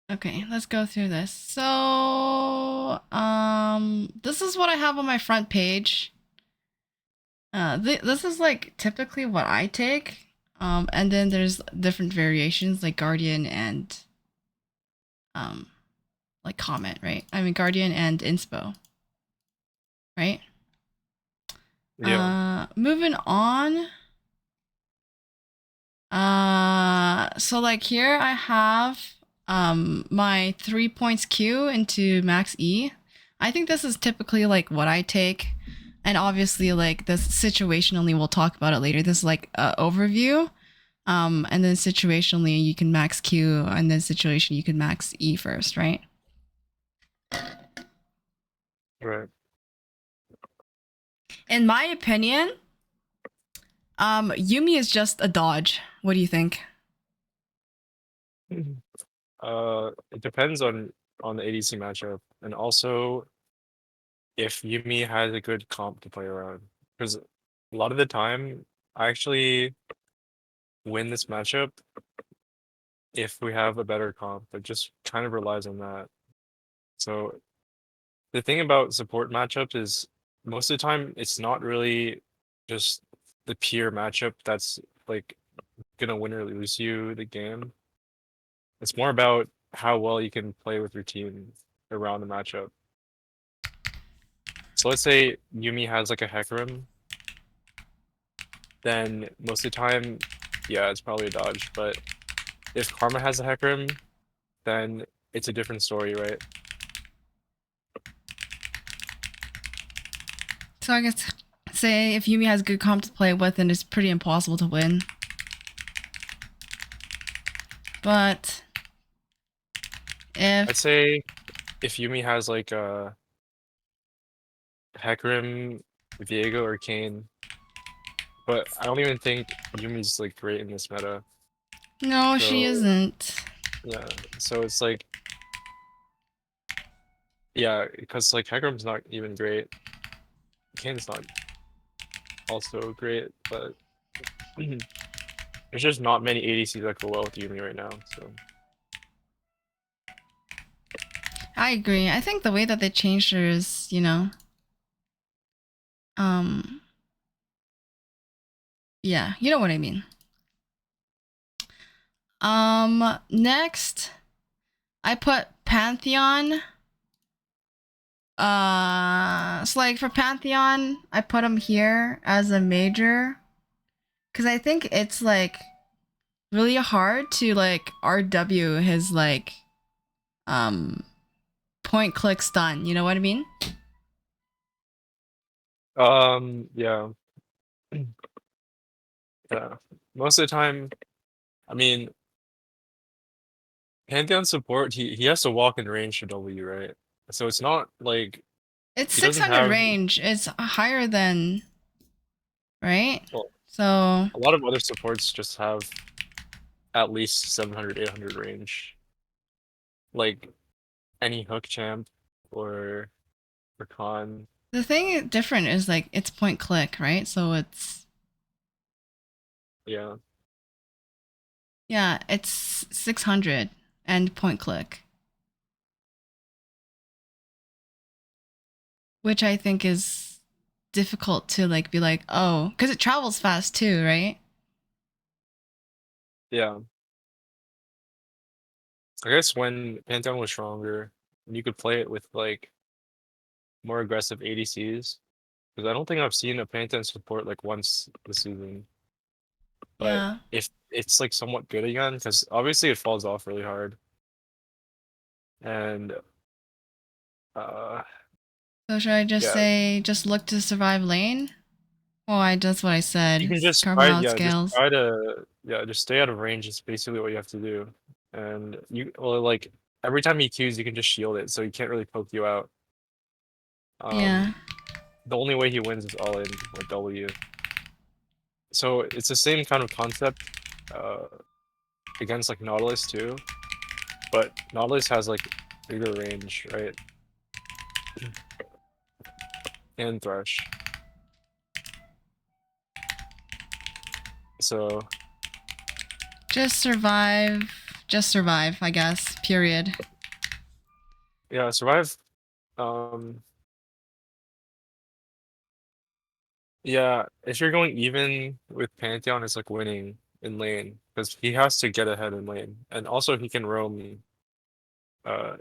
Okay, let's go through this. So, this is what I have on my front page. This is like typically what I take. And then there's different variations like Guardian and um, like Comet, right? I mean Guardian and Inspo, right? Yeah. Moving on. So like here I have my 3 points Q into max E. I think this is typically like what I take, and obviously like this situationally we'll talk about it later. This is like overview. And then situationally you can max Q, and then situation you can max E first, right? Right. In my opinion, Yumi is just a dodge. What do you think? Mhm. It depends on the ADC matchup, and also if Yumi has a good comp to play around. Because a lot of the time, I actually win this matchup if we have a better comp, but just kind of relies on that. So the thing about support matchups is most of the time it's not really just the pure matchup that's like gonna win or lose you the game. It's more about how well you can play with your team around the matchup. So let's say Yumi has like a Hecarim, then most of the time, yeah, it's probably a dodge. But if Karma has a Hecarim, then it's a different story, right? So I guess say if Yumi has good comp to play with, then it's pretty impossible to win. But I'd if say if Yumi has like a Hecarim, Viego, or Kane, but I don't even think Yumi's like great in this meta. no, she So isn't. yeah, so it's like yeah, because like Hecarim's not even great. Kane's not also great, but there's just not many ADCs that go well with Yumi right now. So I agree. I think the way that they changed her is, um, yeah, you know what I mean. Next, I put Pantheon. So like for Pantheon, I put him here as a major because I think it's like really hard to like RW his like um point click stun. You know what I mean? yeah, yeah. Most of the time, I mean, Pantheon support, he has to walk in range to W, right? So it's not like It's he doesn't 600 have range. It's higher than, right? well, So a lot of other supports just have at least 700, 800 range. Like any hook champ or Khan. the thing different is like it's point click, right? So it's Yeah. yeah, it's 600 and point click, which I think is difficult to like be like, oh, because it travels fast too, right? Yeah. I guess when Pantheon was stronger, you could play it with like more aggressive ADCs. Because I don't think I've seen a Pantheon support like once this season. But Yeah. if it's like somewhat good again, because obviously it falls off really hard. And uh So should I just yeah, say just look to survive lane? Oh, I that's what I you said. can just Carve try, out yeah, just scales. try to, yeah, just stay out of range is basically what you have to do. And you, well, like every time he Qs, you can just shield it, so he can't really poke you out. Yeah. Um, the only way he wins is all in or W. So it's the same kind of concept uh, against like Nautilus too, but Nautilus has like bigger range, right? And Thresh. So Just survive. just survive, I guess. Period. Yeah, survive. Um, yeah, if you're going even with Pantheon, it's like winning in lane because he has to get ahead in lane, and also he can roam. Uh,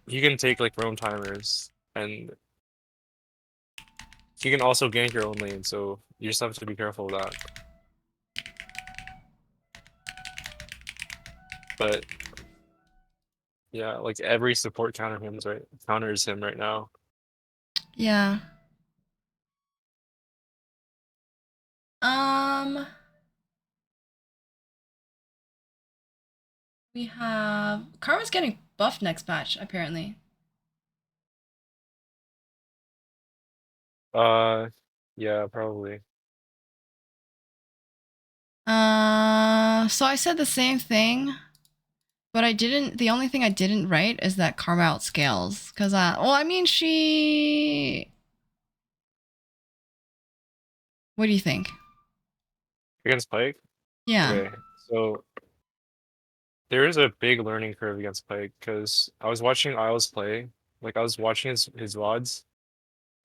he can take like roam timers, and he can also gank your own lane. So you just have to be careful of that. But yeah, like every support counters him right now. Yeah. Um, we have Karma's getting buffed next patch, apparently. Uh, yeah, probably. So I said the same thing, but I didn't. The only thing I didn't write is that Karma outscales, because well, I mean, she. What do you think? Against Pyke? Yeah. Okay, so there is a big learning curve against Pyke because I was watching Isles play, like I was watching his VODs.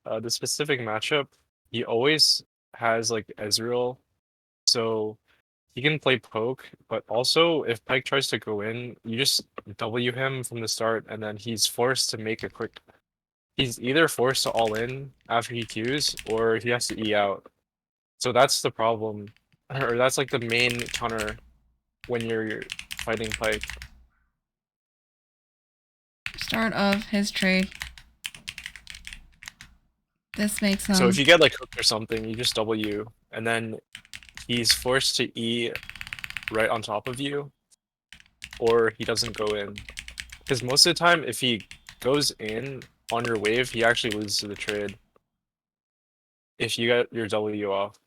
The specific matchup, he always has like Ezreal, so he can play poke, but also if Pyke tries to go in, you just W him from the start, and then he's forced to make a quick. He's either forced to all in after he Qs, or he has to E out. So that's the problem, or that's like the main counter when you're fighting Pyke. Start of his trade. This makes So if you get like hooked or something, you just W, and then he's forced to E right on top of you, or he doesn't go in. Because most of the time, if he goes in on your wave, he actually loses the trade. If you get your W off.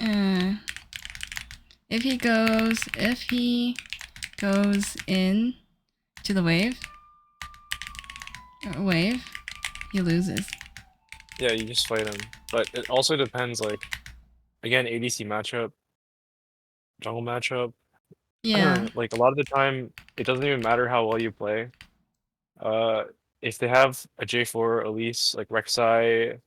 uh, if he goes in to the wave, he loses. Yeah, you just fight him. But it also depends, like, again, ADC matchup, jungle matchup. Yeah. Like, a lot of the time, it doesn't even matter how well you play. Uh, if they have a J4 Elise, like Rek'Sai,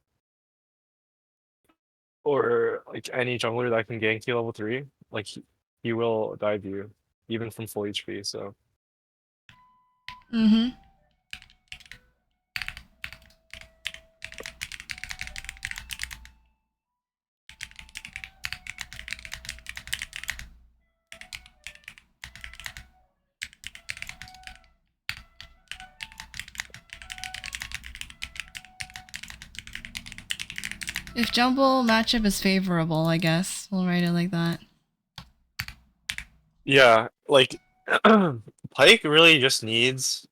or like any jungler that can gank you level 3, like, he will dive you, even from full HP, so. Mm-hmm. If jungle matchup is favorable, I guess we'll write it like that. Yeah, like, Pyke really just needs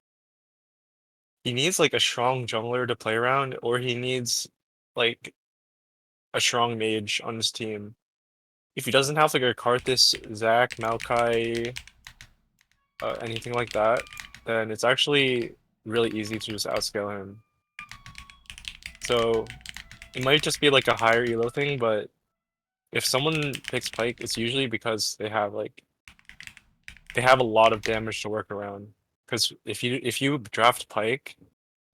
he needs like a strong jungler to play around, or he needs like a strong mage on his team. If he doesn't have like a Karthus, Zac, Maokai, anything like that, then it's actually really easy to just outscale him. So it might just be like a higher elo thing, but if someone picks Pyke, it's usually because they have a lot of damage to work around. Because if you draft Pyke,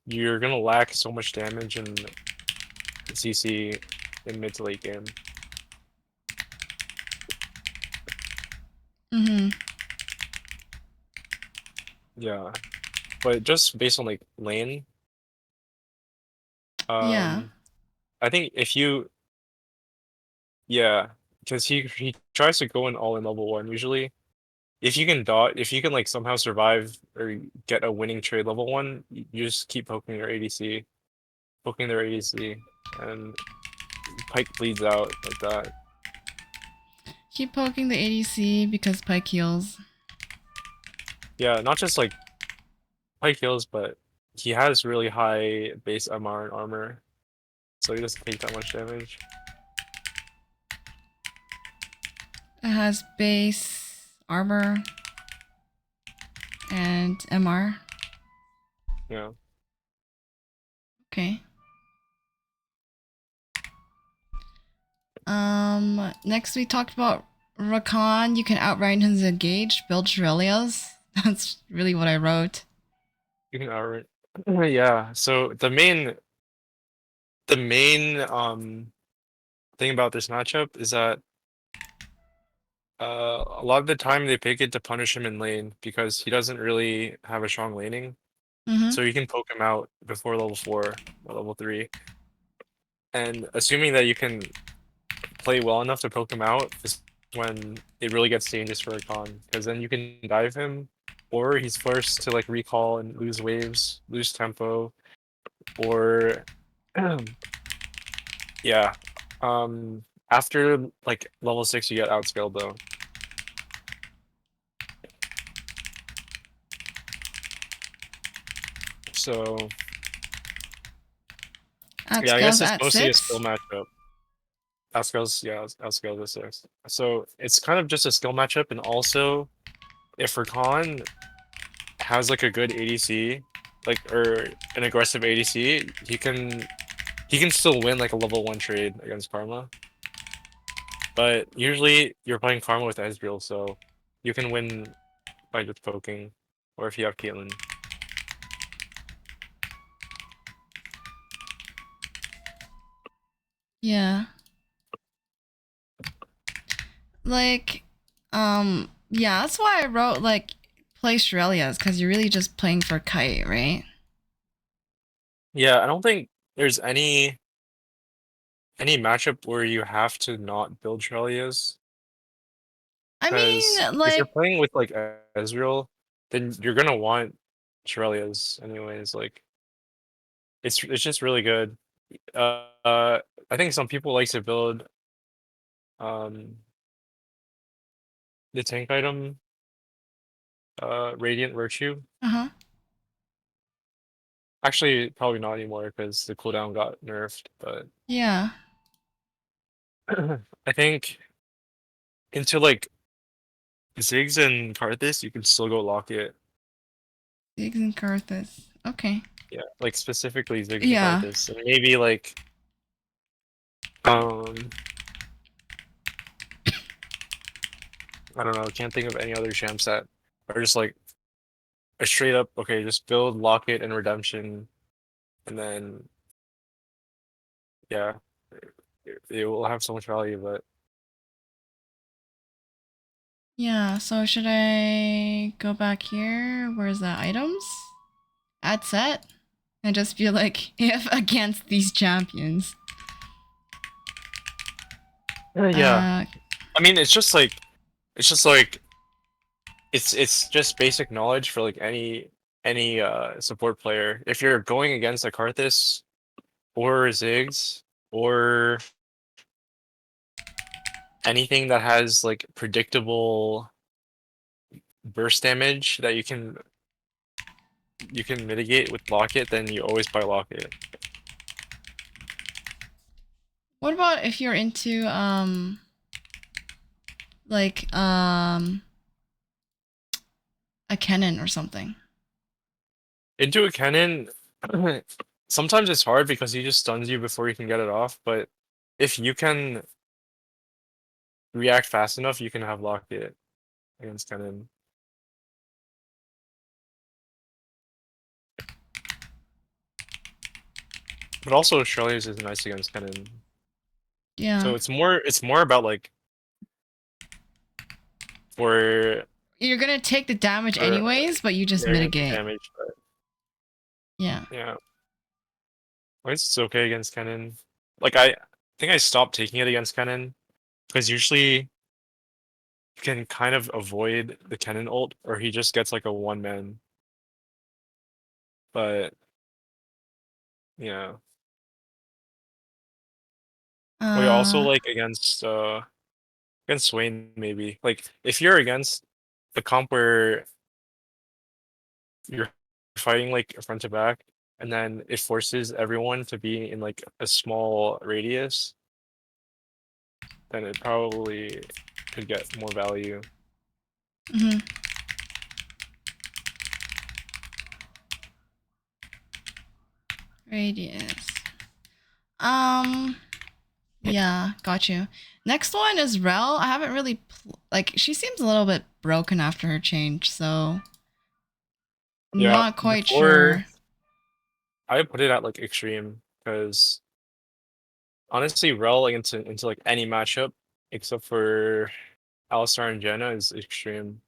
you're gonna lack so much damage in CC in mid to late game. Mm-hmm. Yeah, but just based on like lane, Yeah. I think if you, yeah, because he tries to go in all in level 1 usually. If you can if you can like somehow survive or get a winning trade level 1, you just keep poking your ADC, poking their ADC, and Pyke bleeds out like that. Keep poking the ADC because Pyke heals. Yeah, not just like Pyke kills, but he has really high base MR and armor, so he doesn't take that much damage. It has base, armor, and MR. Yeah. Okay. Next we talked about Rakan, you can outride his engage, build Shurelios. That's really what I wrote. You can outright. Yeah. So the main thing about this matchup is that a lot of the time they pick it to punish him in lane because he doesn't really have a strong laning. Mm-hmm. So you can poke him out before level 4 or level 3. And assuming that you can play well enough to poke him out is when it really gets dangerous for a con. Because then you can dive him, or he's forced to like recall and lose waves, lose tempo, or yeah. After like level 6 you get outscaled though. So yeah, I guess Outscales it's at mostly a skill 6. matchup. Outscales, yeah, outscales at 6. So it's kind of just a skill matchup, and also if Rakan has like a good ADC, like or an aggressive ADC, he can still win like a level 1 trade against Karma. But usually you're playing Karma with Ezreal, so you can win by just poking, or if you have Caitlyn. Yeah. Like, yeah, that's why I wrote like play Shurelios, because you're really just playing for kite, right? Yeah, I don't think there's any matchup where you have to not build Shurelios. I Because mean, if you're like, playing with like Ezreal, then you're gonna want Shurelios anyways. Like it's just really good. I think some people like to build um the tank item Radiant Virtue. uh-huh. Actually, probably not anymore because the cooldown got nerfed. But Yeah. I think into like Ziggs and Karthus, you can still go Locket. Ziggs and Karthus. Okay. Yeah, like specifically Ziggs and Yeah. Karthus, and maybe like um I don't know, can't think of any other champs that are just like a straight up okay, just build Locket and Redemption, and then yeah, it will have so much value. But Yeah, so should I go back here? Where's the items? Add set? And just be like, if against these champions. yeah, Uh, I mean, it's just like it's just basic knowledge for like any support player. If you're going against a Karthus or Ziggs or anything that has like predictable burst damage that you can mitigate with Locket, then you always buy Locket. what about if you're into, like, a cannon or something? Into a cannon, sometimes it's hard because he just stuns you before you can get it off, but if you can react fast enough, you can have Locket against cannon. But also Australia's is nice against cannon. Yeah. So it's more about like for You're gonna take the damage for anyways, but you just they're gonna take mitigate. damage, but Yeah. yeah. I guess it's okay against cannon. Like I think I stopped taking it against cannon because usually you can kind of avoid the cannon ult or he just gets like a one man. But yeah. Or you also Uh, like against Swain maybe. Like if you're against the comp where you're fighting like front to back and then it forces everyone to be in like a small radius, then it probably could get more value. mhm. Radius. Um, Yeah, got you. Next one is Rel. I haven't really like she seems a little bit broken after her change, so Yeah, not quite before sure. I would put it at like extreme because honestly, Rel like, into like any matchup except for Alistar and Jenna is extreme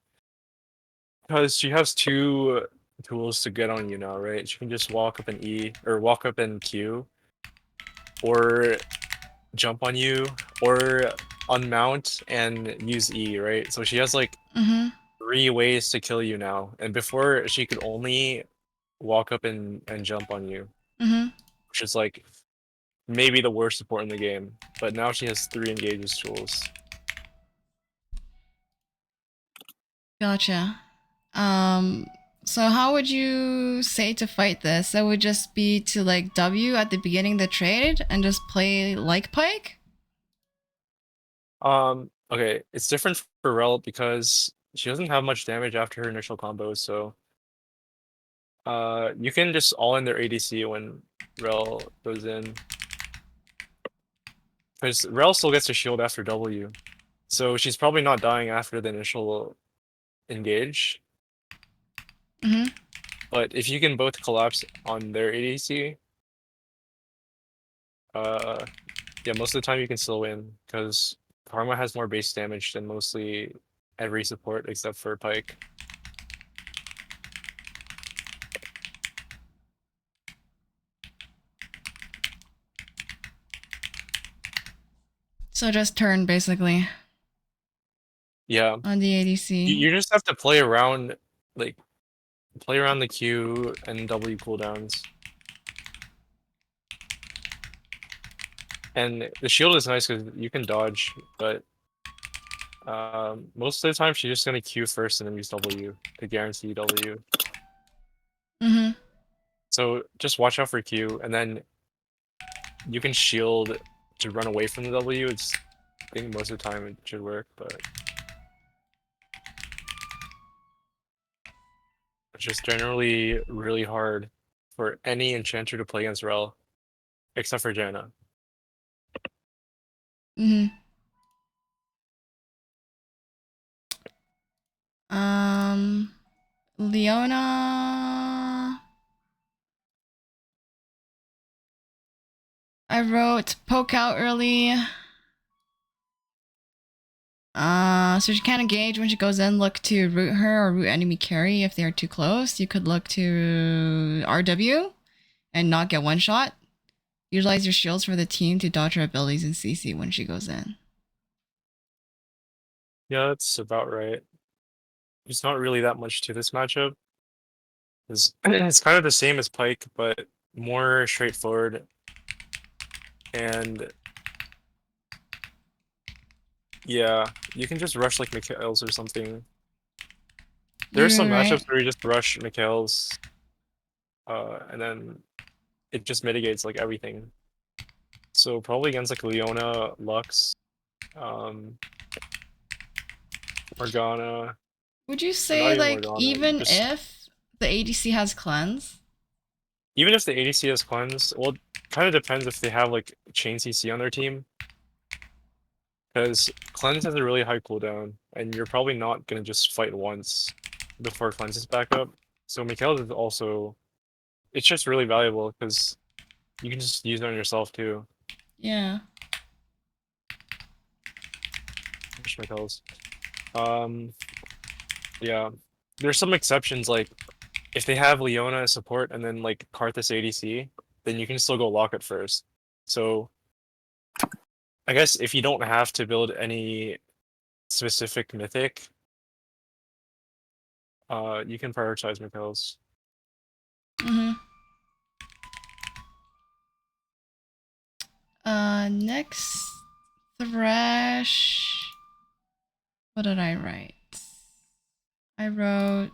because she has two tools to get on you now, right? She can just walk up and E or walk up and Q or jump on you or unmount and use E, right? So she has like Mm-hmm. 3 ways to kill you now. And before she could only walk up and jump on you, Mm-hmm. which is like maybe the worst support in the game. But now she has 3 engages tools. Gotcha. Um, so how would you say to fight this? That would just be to like W at the beginning of the trade and just play like Pike? Okay, it's different for Rel because she doesn't have much damage after her initial combos, so you can just all in their ADC when Rel goes in. Because Rel still gets a shield after W. So she's probably not dying after the initial engage. Mm-hmm. But if you can both collapse on their ADC, uh yeah, most of the time you can still win because Karma has more base damage than mostly every support except for Pike. So just turn basically Yeah. on the You, ADC. you just have to like play around the Q and W cooldowns. And the shield is nice because you can dodge, but most of the time she's just gonna Q first and then use W to guarantee W. Mm-hmm. So just watch out for Q, and then you can shield to run away from the W. I think most of the time it should work, but it's just generally really hard for any enchanter to play against Rel, except for Janna. Mm-hmm. Um, Leona. I wrote poke out early. So she can't engage when she goes in. Look to root her or root enemy carry if they are too close. You could look to RW and not get one shot. Utilize your shields for the team to dodge her abilities in CC when she goes in. Yeah, that's about right. There's not really that much to this matchup. It's kind of the same as Pike, but more straightforward. And yeah, you can just rush like Mikhail's or something. There are some You're right. matchups where you just rush Mikhail's, and then it just mitigates like everything. So probably against like Leona, Lux, um, Morgana, Would you or not say even like Morgana, even just if the ADC has cleanse? even if the ADC has cleanse, well, kind of depends if they have like chain CC on their team, because cleanse has a really high cooldown, and you're probably not gonna just fight once before cleanse is back up. So Mikhail is also, it's just really valuable because you can just use it on yourself too. Yeah. Which Mikhail's. Um, yeah, there's some exceptions like if they have Leona as support and then like Karthus ADC, then you can still go lock it first. So I guess if you don't have to build any specific mythic, you can prioritize Mikhail's. Mm-hmm. Next Thresh. What did I write? I wrote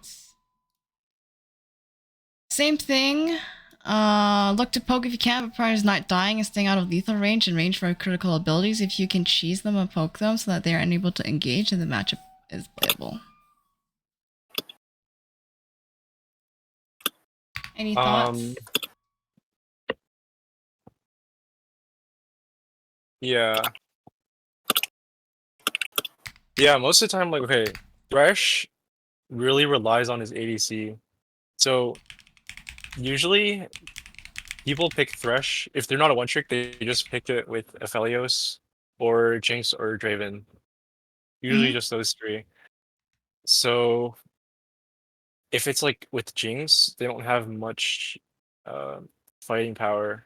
same thing. Look to poke if you can, but prior to not dying and staying out of lethal range and range for critical abilities. If you can cheese them and poke them so that they are unable to engage, then the matchup is playable. Any thoughts? Um, Yeah. Yeah, most of the time, like, okay, Thresh really relies on his ADC. So usually people pick Thresh. If they're not a one trick, they just pick it with Aphelios or Jinx or Draven. Usually Mm-hmm. just those three. So if it's like with Jinx, they don't have much uh, fighting power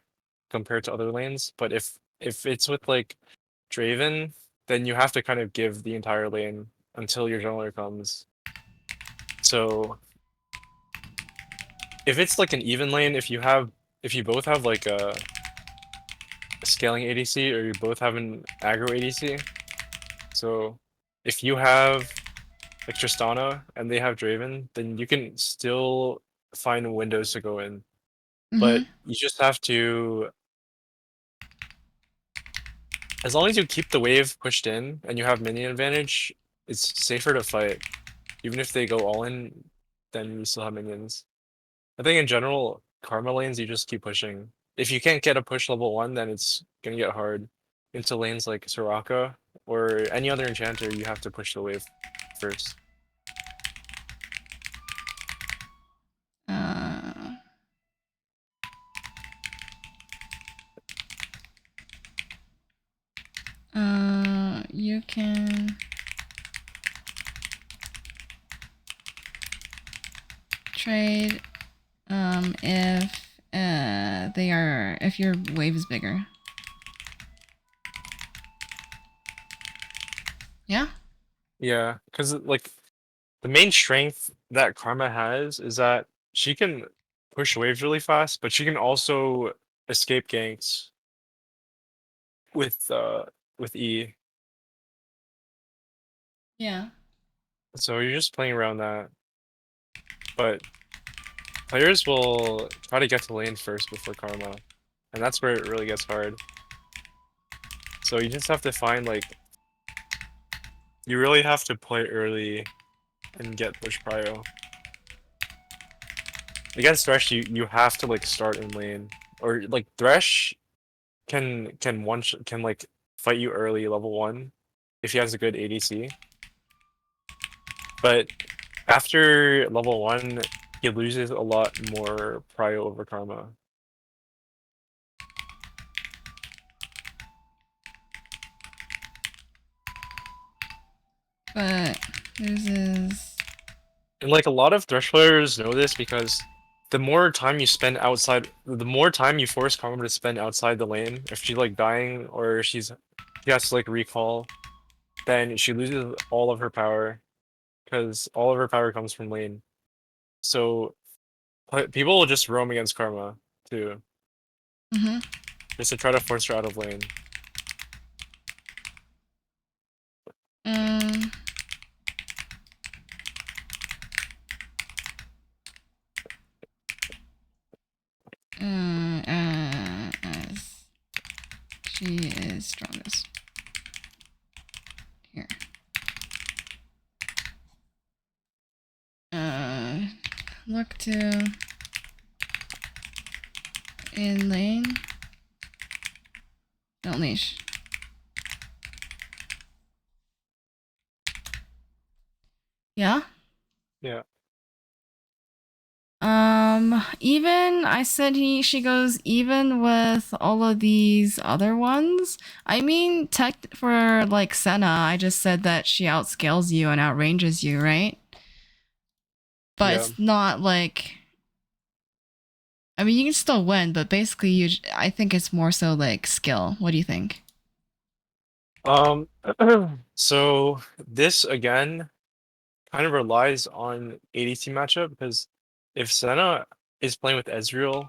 compared to other lanes. But if it's with like Draven, then you have to kind of give the entire lane until your jungler comes. So if it's like an even lane, if you both have like a scaling ADC or you both have an aggro ADC, so if you have like Tristana and they have Draven, then you can still find windows to go in. Mm-hmm. But you just have to, as long as you keep the wave pushed in and you have minion advantage, it's safer to fight. Even if they go all in, then you still have minions. I think in general, Karma lanes, you just keep pushing. If you can't get a push level 1, then it's gonna get hard. Into lanes like Soraka or any other enchanter, you have to push the wave first. Uh, you can trade if if your wave is bigger. Yeah. Yeah, because like the main strength that Karma has is that she can push waves really fast, but she can also escape ganks with uh with E. Yeah. So you're just playing around that. But players will try to get to lane first before Karma. And that's where it really gets hard. So you just have to find like you really have to play early and get push prio. Against Thresh you have to like start in lane. Or like Thresh can like fight you early level 1 if he has a good ADC. But after level 1 he loses a lot more prio over Karma. But this is. And like a lot of Thresh players know this because the more time you spend outside, the more time you force Karma to spend outside the lane, if she's like dying or she has to like recall, then she loses all of her power because all of her power comes from lane. So people will just roam against Karma too, Mm-hmm. just to try to force her out of lane. Um. As she is strongest. Here. Look to in lane. Don't leash. Yeah. Yeah. Even I said she goes even with all of these other ones. I mean, tech for like Senna, I just said that she outscales you and outranges you, right? But Yeah. it's not like. I mean, you can still win, but basically, I think it's more so like skill. What do you think? Um, so this again kind of relies on ADC matchup because if Senna is playing with Ezreal,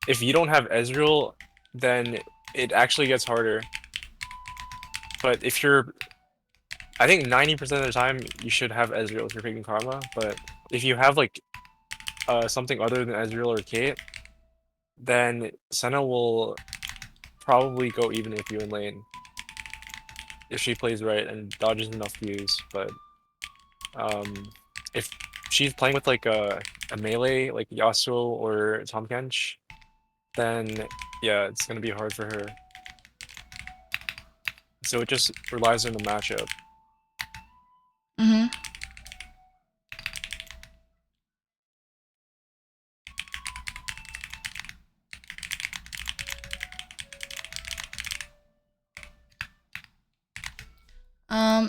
if you don't have Ezreal, then it actually gets harder. But if you're, I think 90% of the time you should have Ezreal if you're picking Karma. But if you have like something other than Ezreal or Kate, then Senna will probably go even with you in lane if she plays right and dodges enough views. But if she's playing with like a melee like Yasuo or Tahm Kench, then yeah, it's gonna be hard for her. so it just relies on the matchup. Mm-hmm.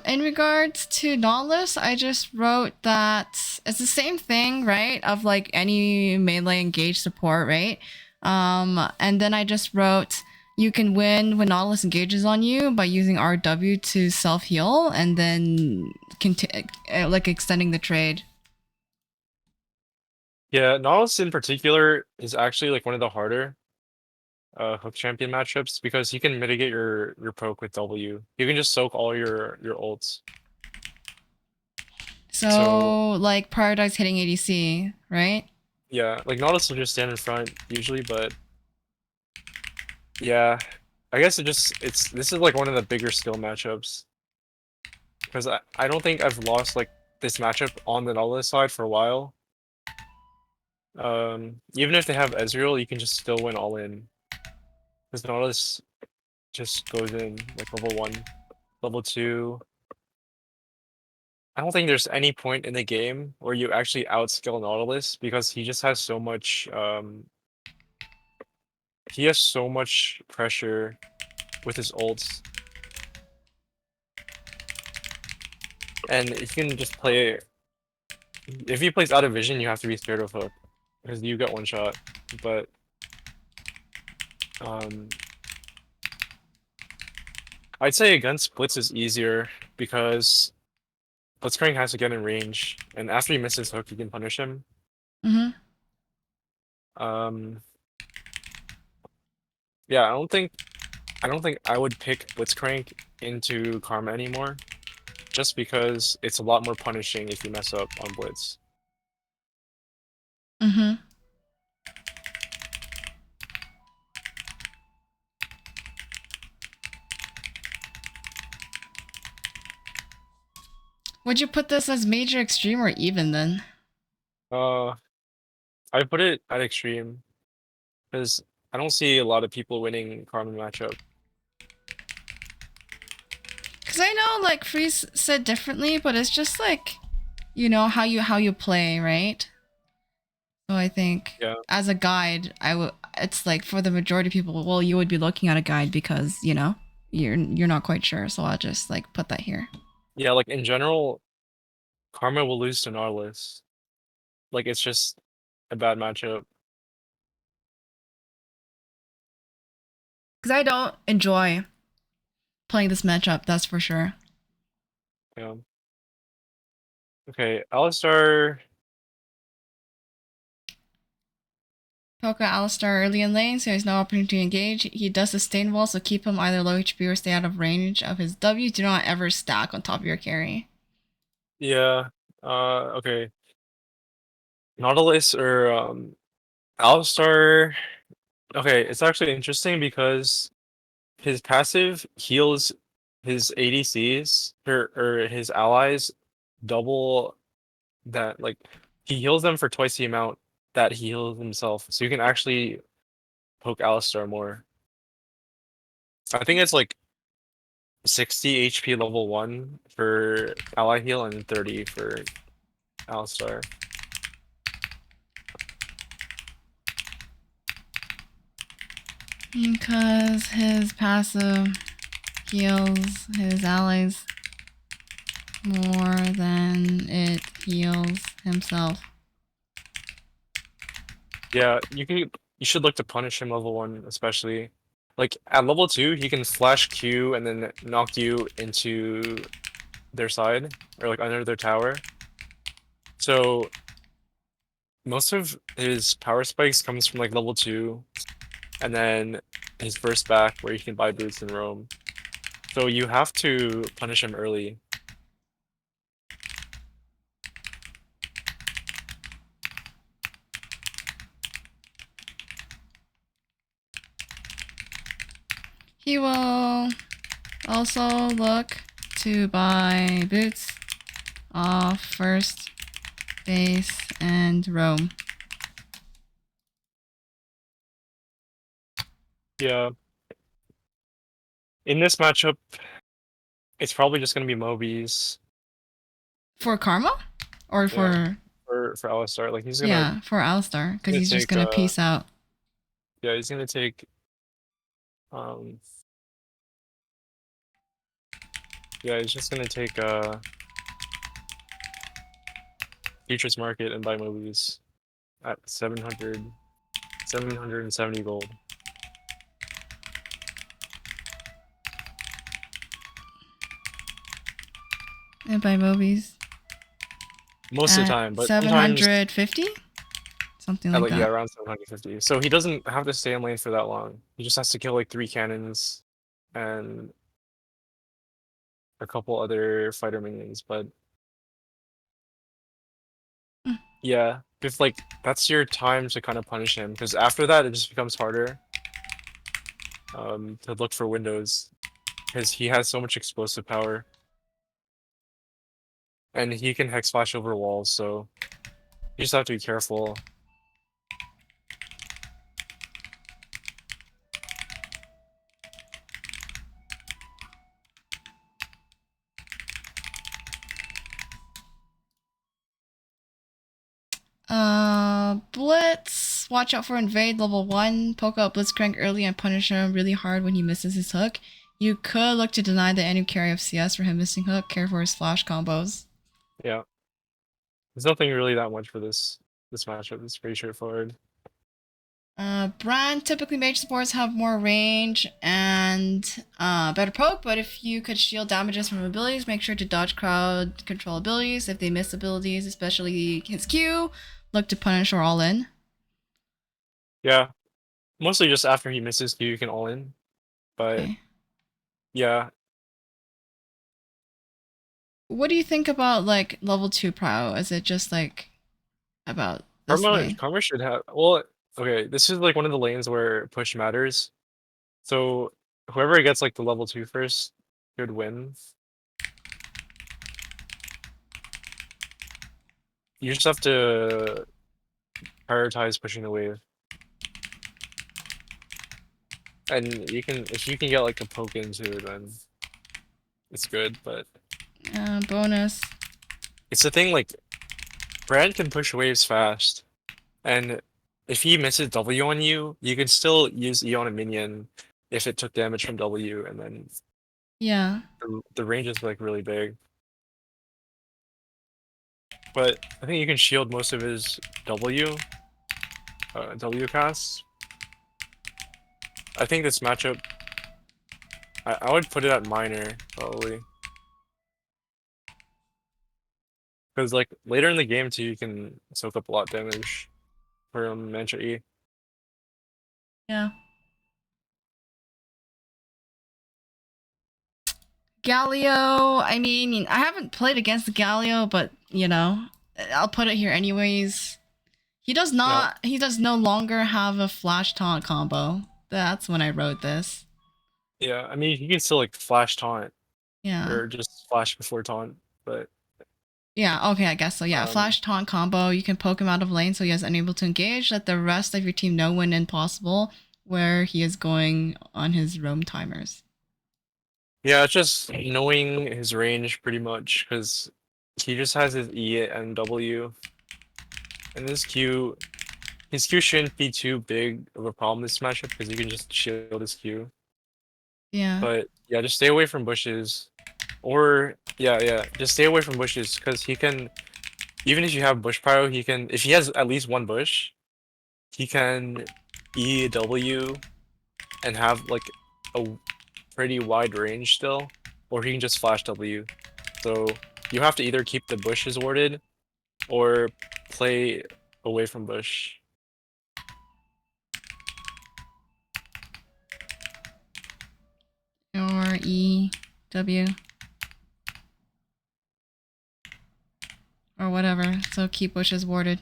In regards to Nautilus, I just wrote that it's the same thing, right? Of like any melee engage support, right? And then I just wrote you can win when Nautilus engages on you by using RW to self heal and then like extending the trade. Yeah, Nautilus in particular is actually like one of the harder hook champion matchups because he can mitigate your poke with W. You can just soak all your ults. So So like prioritize hitting ADC, right? yeah, like Nautilus will just stand in front usually, but yeah, I guess this is like one of the bigger skill matchups because I don't think I've lost like this matchup on the Nautilus side for a while. Even if they have Ezreal, you can just still win all in because Nautilus just goes in like level 1, level 2. I don't think there's any point in the game where you actually outskill Nautilus because he just has so much he has so much pressure with his ults. And he can just play if he plays out of vision, you have to be scared of hook. Because you get one shot. But um I'd say against Blitz is easier because Blitzcrank has to get in range, and after he misses hook, you can punish him. Mm-hmm. Um yeah, I don't think I would pick Blitzcrank into Karma anymore. Just because it's a lot more punishing if you mess up on Blitz. Mm-hmm. Would you put this as major, extreme, or even then? Uh, I put it at extreme because I don't see a lot of people winning Karma matchup. Because I know like Freeze said differently, but it's just like how you play, right? So I think Yeah, as a guide, I would. It's like for the majority of people, well, you would be looking at a guide because you're not quite sure. So I'll just like put that here. yeah. Like in general, Karma will lose to Nautilus. Like it's just a bad matchup. Because I don't enjoy playing this matchup. That's for sure. Yeah. Okay, Alistar. Poke Alistar early in lane, so he has no opportunity to engage. He does sustain well, so keep him either low HP or stay out of range of his W. Do not ever stack on top of your carry. Yeah. Okay. Nautilus or Alistar. Okay, it's actually interesting because his passive heals his ADCs or his allies double that like he heals them for twice the amount that he heals himself. So you can actually poke Alistar more. I think it's like 60 HP level 1 for ally heal and 30 for Alistar. Because his passive heals his allies more than it heals himself. Yeah, you should look to punish him level 1 especially. Like at level 2, he can flash Q and then knock you into their side or like under their tower. So most of his power spikes comes from like level 2 and then his first back where you can buy boots and roam. So you have to punish him early. He will also look to buy boots off first base and roam. Yeah. In this matchup, It's probably just gonna be Moby's. For Karma? Or Yeah, for for Alistar. Like yeah, for Alistar, he's because gonna he's just take gonna peace out. yeah, he's gonna take um yeah, he's just gonna take Futures Market and buy Moby's at 770 gold. And by Mobies Most of the at time, but sometimes 750? Something at like like yeah, that. around 750. So he doesn't have to stay in lane for that long. He just has to kill like 3 cannons and a couple other fighter minions, but Mm. yeah, if like that's your time to kind of punish him, because after that it just becomes harder to look for windows because he has so much explosive power and he can hex flash over walls, so you just have to be careful. Blitz. Watch out for invade level 1. Poke out Blitzcrank early and punish him really hard when he misses his hook. You could look to deny the enemy carry of CS for him missing hook. Care for his flash combos. Yeah, there's nothing really that much for this matchup. It's pretty straightforward. Brand, typically mage supports have more range and better poke, but if you could shield damages from abilities, make sure to dodge crowd control abilities. If they miss abilities, especially his Q, look to punish or all in. Yeah, mostly just after he misses Q, you can all in, but Okay. yeah. What do you think about like level 2 prio? Is it just like about this lane? Karma should have well, okay, this is like one of the lanes where push matters. So whoever gets like the level 2 first should win. You just have to prioritize pushing the wave. And you can if you can get like a poke into it, then it's good, but Bonus. it's the thing like Brand can push waves fast. And if he misses W on you, you can still use E on a minion if it took damage from W, and then Yeah. the range is like really big. But I think you can shield most of his W casts. I think this matchup, I would put it at minor probably, because like later in the game too, you can soak up a lot of damage from Mantra E. Yeah. Galio, I mean, I haven't played against Galio, but you know, I'll put it here anyways. He does Yeah, not, he does no longer have a flash taunt combo. That's when I wrote this. yeah. I mean, you can still like flash taunt Yeah. or just flash before taunt, but Yeah, okay, I guess so. Yeah, um, flash taunt combo. You can poke him out of lane so he is unable to engage. Let the rest of your team know when impossible where he is going on his roam timers. yeah, it's just knowing his range pretty much because he just has his E and W, and his Q shouldn't be too big of a problem this matchup because you can just shield his Q. Yeah. But yeah, just stay away from bushes, or yeah, just stay away from bushes because he can. Even if you have bush pyro, he can. If he has at least one bush, he can E W and have like a pretty wide range still, or he can just flash W. So you have to either keep the bushes warded or play away from bush. Or E, W, or whatever. So keep bushes warded.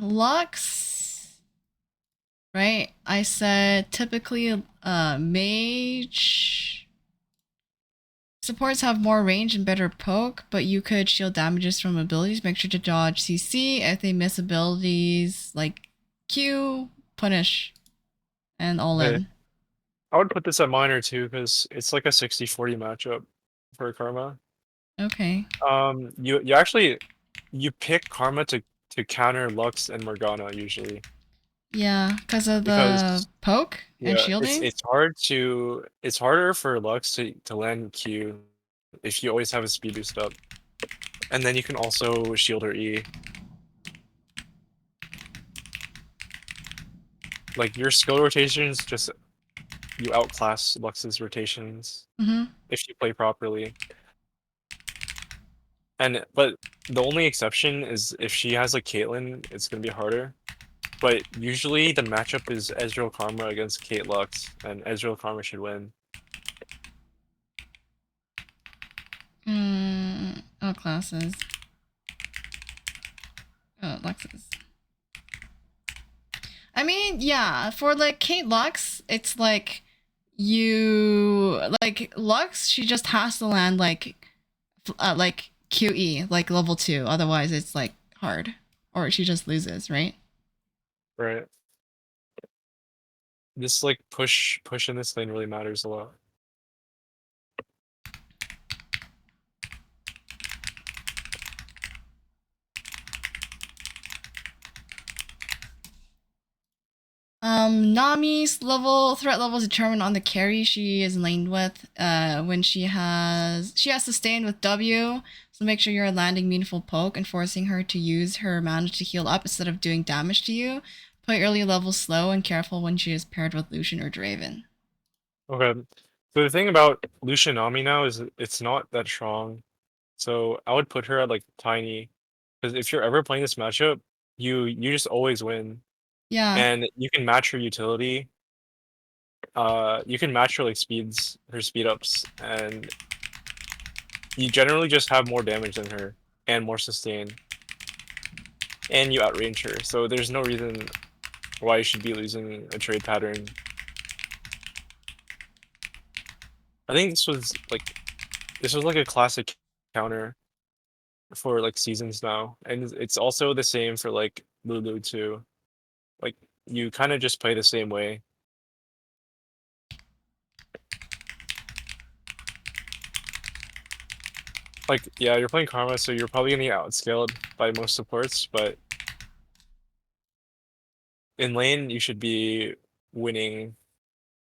Lux. Right? I said typically mage supports have more range and better poke, but you could shield damages from abilities. Make sure to dodge CC if they miss abilities like Q, punish and all Okay. in. I would put this at minor too, because it's like a 60-40 matchup for Karma. Okay. You actually you pick Karma to counter Lux and Morgana usually. Yeah, because of the Because poke and yeah, shielding. it's harder for Lux to land Q if you always have a speed boost up. And then you can also shield her E. Like your skill rotations just you outclass Lux's rotations Mm-hmm. if you play properly. But the only exception is if she has like Caitlyn, it's gonna be harder. But usually the matchup is Ezreal Karma against Kate Lux, and Ezreal Karma should win. Oh, classes. Oh, Luxus. I mean, yeah, for like Kate Lux, it's like you like Lux. She just has to land like QE like level 2. Otherwise, it's like hard, or she just loses, right? Right. This like push in this lane really matters a lot. Nami's threat level is determined on the carry she is laned with. When she has to stand with W, so make sure you're landing meaningful poke and forcing her to use her mana to heal up instead of doing damage to you. Play early levels slow and careful when she is paired with Lucian or Draven. Okay. So the thing about Lucian Nami now is it's not that strong. So I would put her at like tiny. Because if you're ever playing this matchup, you just always win. Yeah, And you can match her utility. You can match her like her speed ups, and you generally just have more damage than her and more sustain. And you outrange her. So there's no reason why you should be losing a trade pattern. I think this was like a classic counter for like seasons now. And it's also the same for like Lulu too. Like you kind of just play the same way. Like yeah, you're playing Karma, so you're probably gonna get outscaled by most supports, but in lane you should be winning.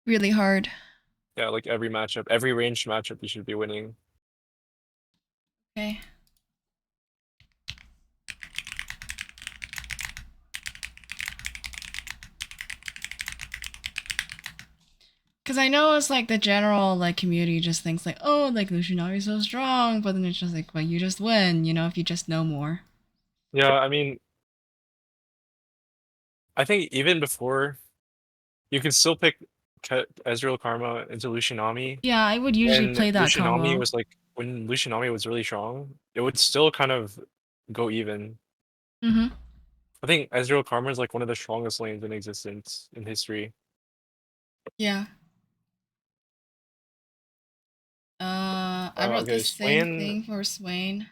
really hard. Yeah, like every matchup, every ranged matchup you should be winning. Okay. Because I know it's like the general like community just thinks like, oh, like Lucianavi is so strong, but then it's just like, well, you just win, if you just know more. Yeah, I mean, I think even before you can still pick Ezreal Karma into Lucianami. Yeah, I would usually When play that Lucianami combo. was like when Lucianami was really strong, it would still kind of go even. Mm-hmm. I think Ezreal Karma is like one of the strongest lanes in existence in history. Yeah. I wrote the Okay, same Swain. thing for Swain.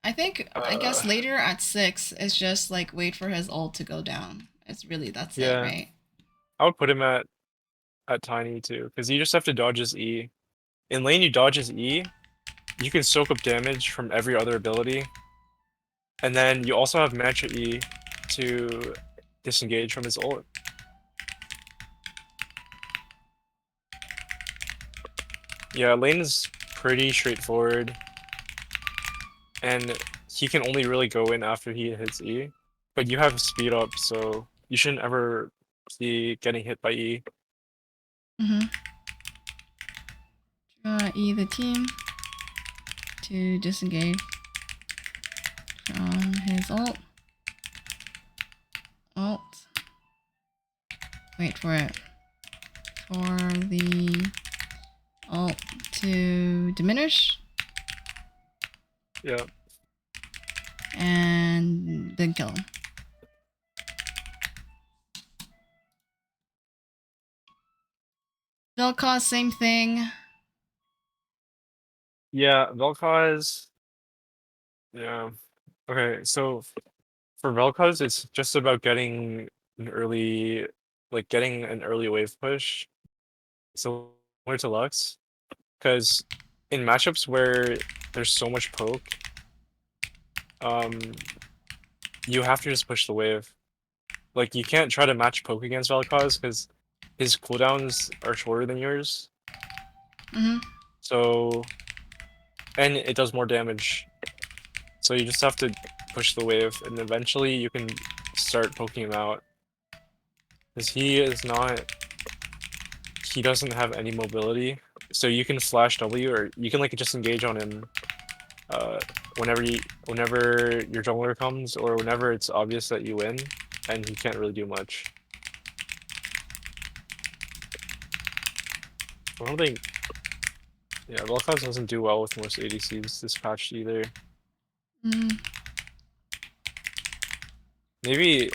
I guess Uh, later at 6 it's just like wait for his ult to go down. That's it, yeah, right? I would put him at Tiny too, because you just have to dodge his E. In lane, you dodge his E. You can soak up damage from every other ability, and then you also have Mantra E to disengage from his ult. Yeah, lane is pretty straightforward, and he can only really go in after he hits E. But you have speed up, so you shouldn't ever be getting hit by E. Mm-hmm. E the team to disengage from his ult. Ult. Wait for it. For the ult to diminish. Yeah. And then kill him. Vel'Koz, same thing. Yeah, Vel'Koz. Yeah. Okay, so for Vel'Koz, it's just about getting an early like getting an early wave push, similar to Lux, because in matchups where there's so much poke, you have to just push the wave. Like you can't try to match poke against Vel'Koz because his cooldowns are shorter than yours. Mm-hmm. So, and it does more damage. So you just have to push the wave, and eventually you can start poking him out. Because he doesn't have any mobility. So you can flash W, or you can like just engage on him whenever your jungler comes, or whenever it's obvious that you win, and he can't really do much. I don't think. Yeah, Vel'Koz doesn't do well with most ADCs this patch either. Mm. Maybe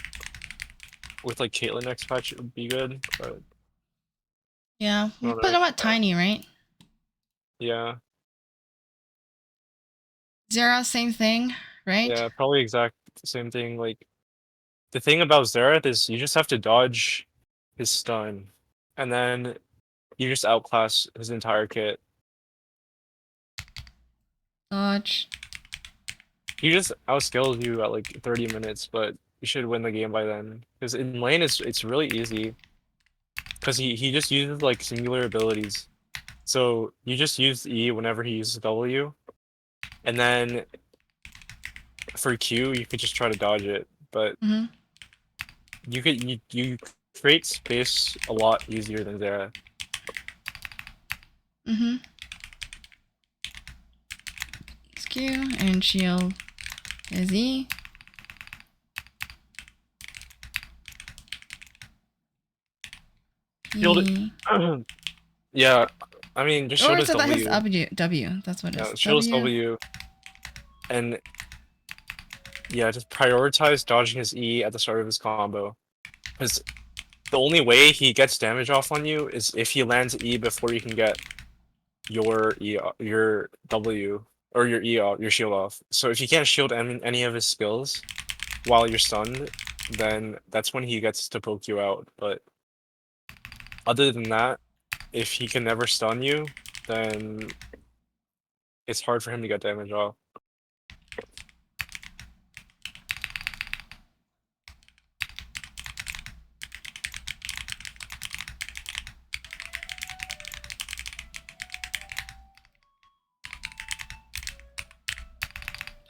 with like Caitlyn next patch it would be good, but Yeah, I we'll don't put know. him at tiny, right? Yeah, Zera, same thing, right? yeah, probably exact same thing. Like the thing about Xerath is you just have to dodge his stun, and then you just outclass his entire kit. Dodge. He just outscales you at like 30 minutes, but you should win the game by then. Because in lane it's really easy. Because he just uses like singular abilities. So you just use E whenever he uses W, and then for Q you could just try to dodge it. But Mm-hmm. you create space a lot easier than Zera. Mm-hmm. Q and shield is E. Shield E. it. Yeah, I mean just shield Or his so that his W. W. That's what it Yeah, is. shield his W, and yeah, just prioritize dodging his E at the start of his combo. Because the only way he gets damage off on you is if he lands E before you can get your your W, or your E off, your shield off. So if you can't shield any of his skills while you're stunned, then that's when he gets to poke you out. But other than that, if he can never stun you, then it's hard for him to get damage off.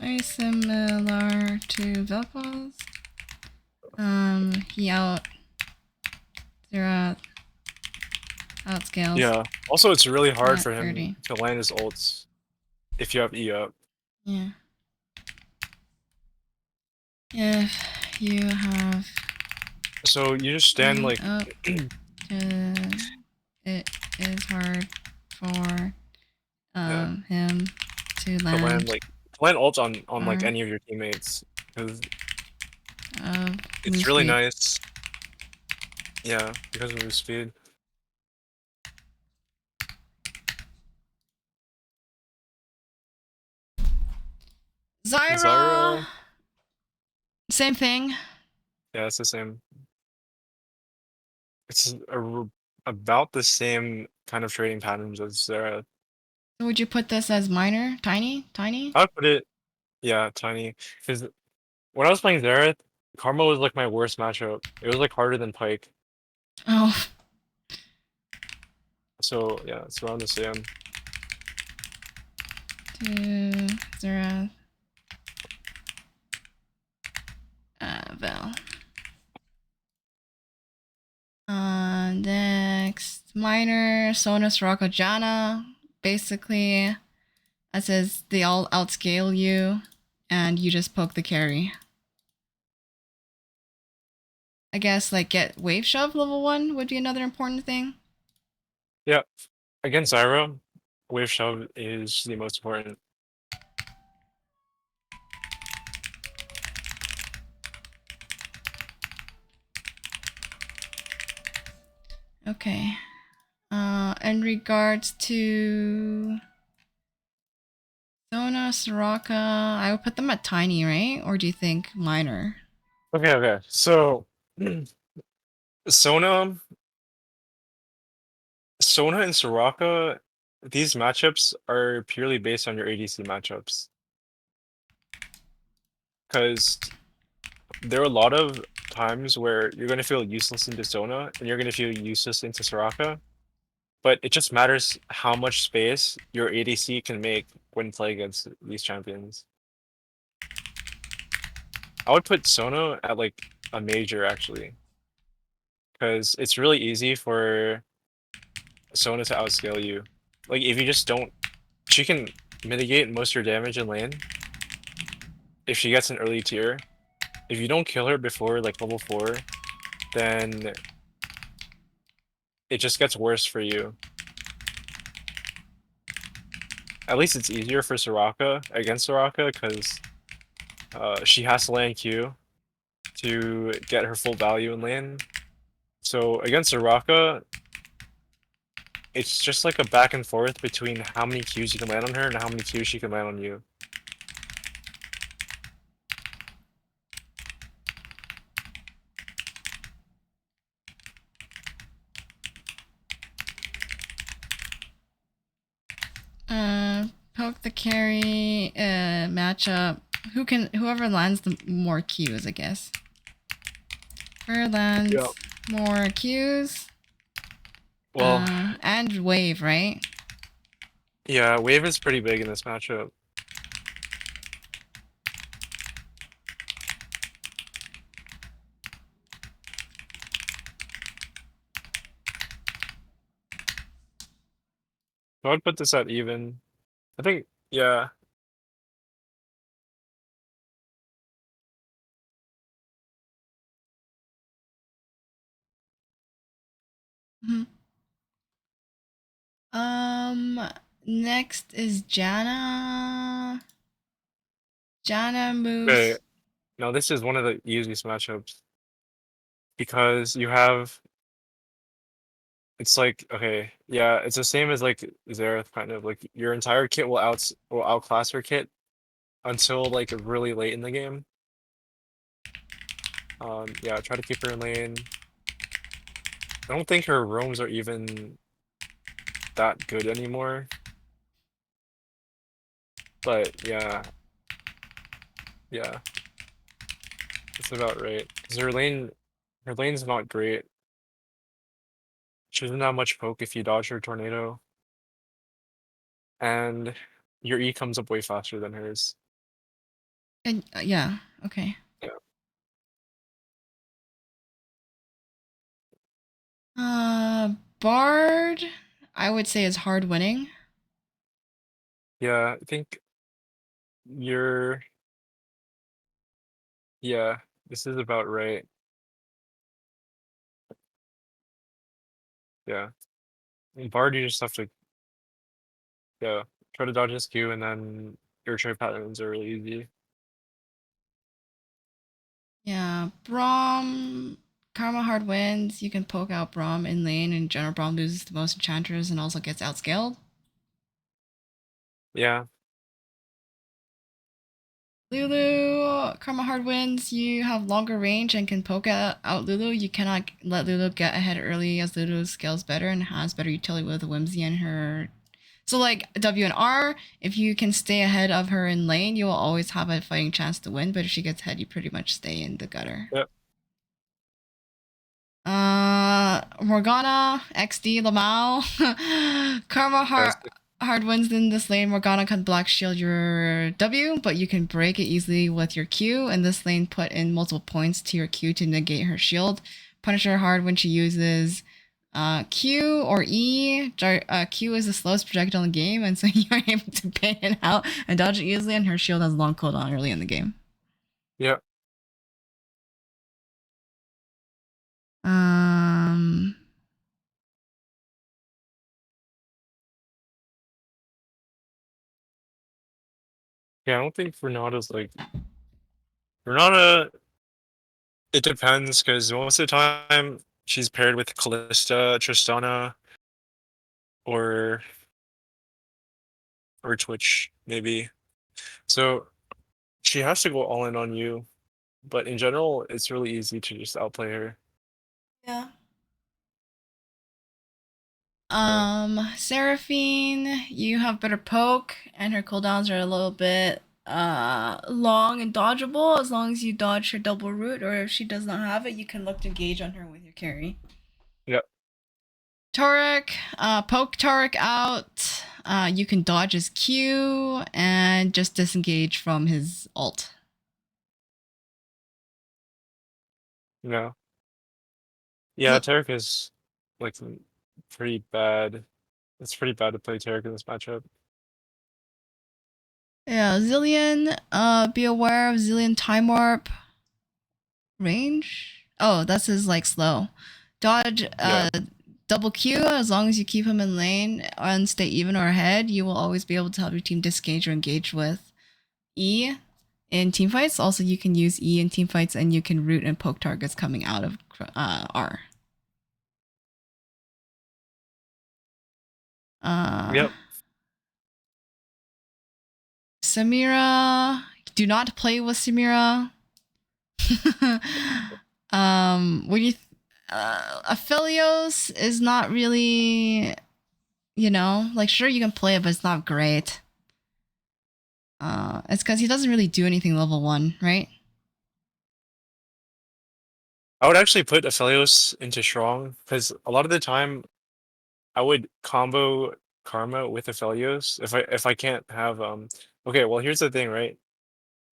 Very similar to Vel'Koz. He Zera outscales Yeah. Also, it's really hard at for him 30. to land his ults if you have E up. Yeah. If you have So you just stand E like up, it is hard for yeah, him to to land land like ults on like or any of your teammates, because it's move really speed. nice. Yeah, because of his speed. Zyra, Zyra, same thing. yeah, it's the same. It's about the same kind of trading patterns as Zyra. Would you put this as minor, tiny, tiny? I would put it, yeah, tiny. Because when I was playing Zyra, Karma was like my worst matchup. It was like harder than Pike. Oh, So yeah, it's around the same. to Zera, Vel. Next, minor, Sonus Rakojana. Basically, that says they all outscale you, and you just poke the carry. I guess like get wave shove level 1 would be another important thing. Yeah, against Zyra, Wave Shove is the most important. Okay. In regards to Sona, Soraka, I would put them at tiny, right? Or do you think minor? Okay, okay. So Sona, Sona and Soraka, these matchups are purely based on your ADC matchups. Because there are a lot of times where you're going to feel useless into Sona and you're going to feel useless into Soraka, but it just matters how much space your ADC can make when playing against these champions. I would put Sona at like a major actually, because it's really easy for Sona to outscale you. Like if you just don't, she can mitigate most of your damage in lane if she gets an early tier. If you don't kill her before like level 4, then it just gets worse for you. At least it's easier for Soraka against Soraka because she has to land Q to get her full value in lane. So against Soraka, it's just like a back and forth between how many Qs you can land on her and how many Qs she can land on you. Poke the carry matchup. Whoever lands the more Qs, I guess. Whoever lands Yeah. more Qs. Well, And wave, right? yeah, wave is pretty big in this matchup. So I'd put this at even. I think, yeah. Mm-hmm. Next is Janna. Janna Okay, moves. now this is one of the easiest matchups because you have. It's like, okay, yeah, it's the same as like Xerath kind of like your entire kit will outclass her kit until like really late in the game. Yeah, try to keep her in lane. I don't think her roams are even that good anymore. But yeah, yeah, that's about right. Because her lane's not great. She doesn't have much poke if you dodge her tornado, and your E comes up way faster than hers. And yeah, okay. Yeah, Bard, I would say is hard winning. yeah, I think you're. Yeah, this is about right. Yeah, in Bard, you just have to yeah try to dodge his Q, and then your trade patterns are really easy. Yeah, Braum, Karma hard wins. You can poke out Braum in lane, and general Braum loses the most enchanters and also gets outscaled. Yeah, Lulu, Karma hard wins. You have longer range and can poke out Lulu. You cannot let Lulu get ahead early as Lulu scales better and has better utility with Whimsy and her. So like W and R, if you can stay ahead of her in lane, you will always have a fighting chance to win. But if she gets ahead, you pretty much stay in the gutter. yep. Morgana, XD, Lamau, Karma hard wins in this lane. Morgana can black shield your W, but you can break it easily with your Q. And this lane put in multiple points to your Q to negate her shield. Punish her hard when she uses Q or E. Q is the slowest projectile in the game, and so you are able to bait it out and dodge it easily. And her shield has a long cooldown early in the game. Yep. Um. Yeah, I don't think Renata's like Renata. It depends because most of the time she's paired with Callista, Tristana, or Twitch maybe. So she has to go all in on you, but in general, it's really easy to just outplay her. Yeah. Seraphine, you have better poke, and her cooldowns are a little bit long and dodgeable as long as you dodge her double root, or if she does not have it, you can look to engage on her with your carry. Yep. Torek, poke Torek out. You can dodge his Q and just disengage from his ult. Yeah. Yeah, Taric is like pretty bad. It's pretty bad to play Taric in this matchup. Yeah, Zillion, be aware of Zillion time warp range. Oh, that's his like slow. Dodge Yeah. double Q, as long as you keep him in lane and stay even or ahead, you will always be able to help your team disengage or engage with E in team fights. Also, you can use E in team fights and you can root and poke targets coming out of R. Yep. Samira, do not play with Samira. What do you? Aphelios is not really, like sure you can play it, but it's not great. It's because he doesn't really do anything level 1, right? I would actually put Aphelios into strong because a lot of the time I would combo Karma with Aphelios if I can't have okay, well here's the thing, right?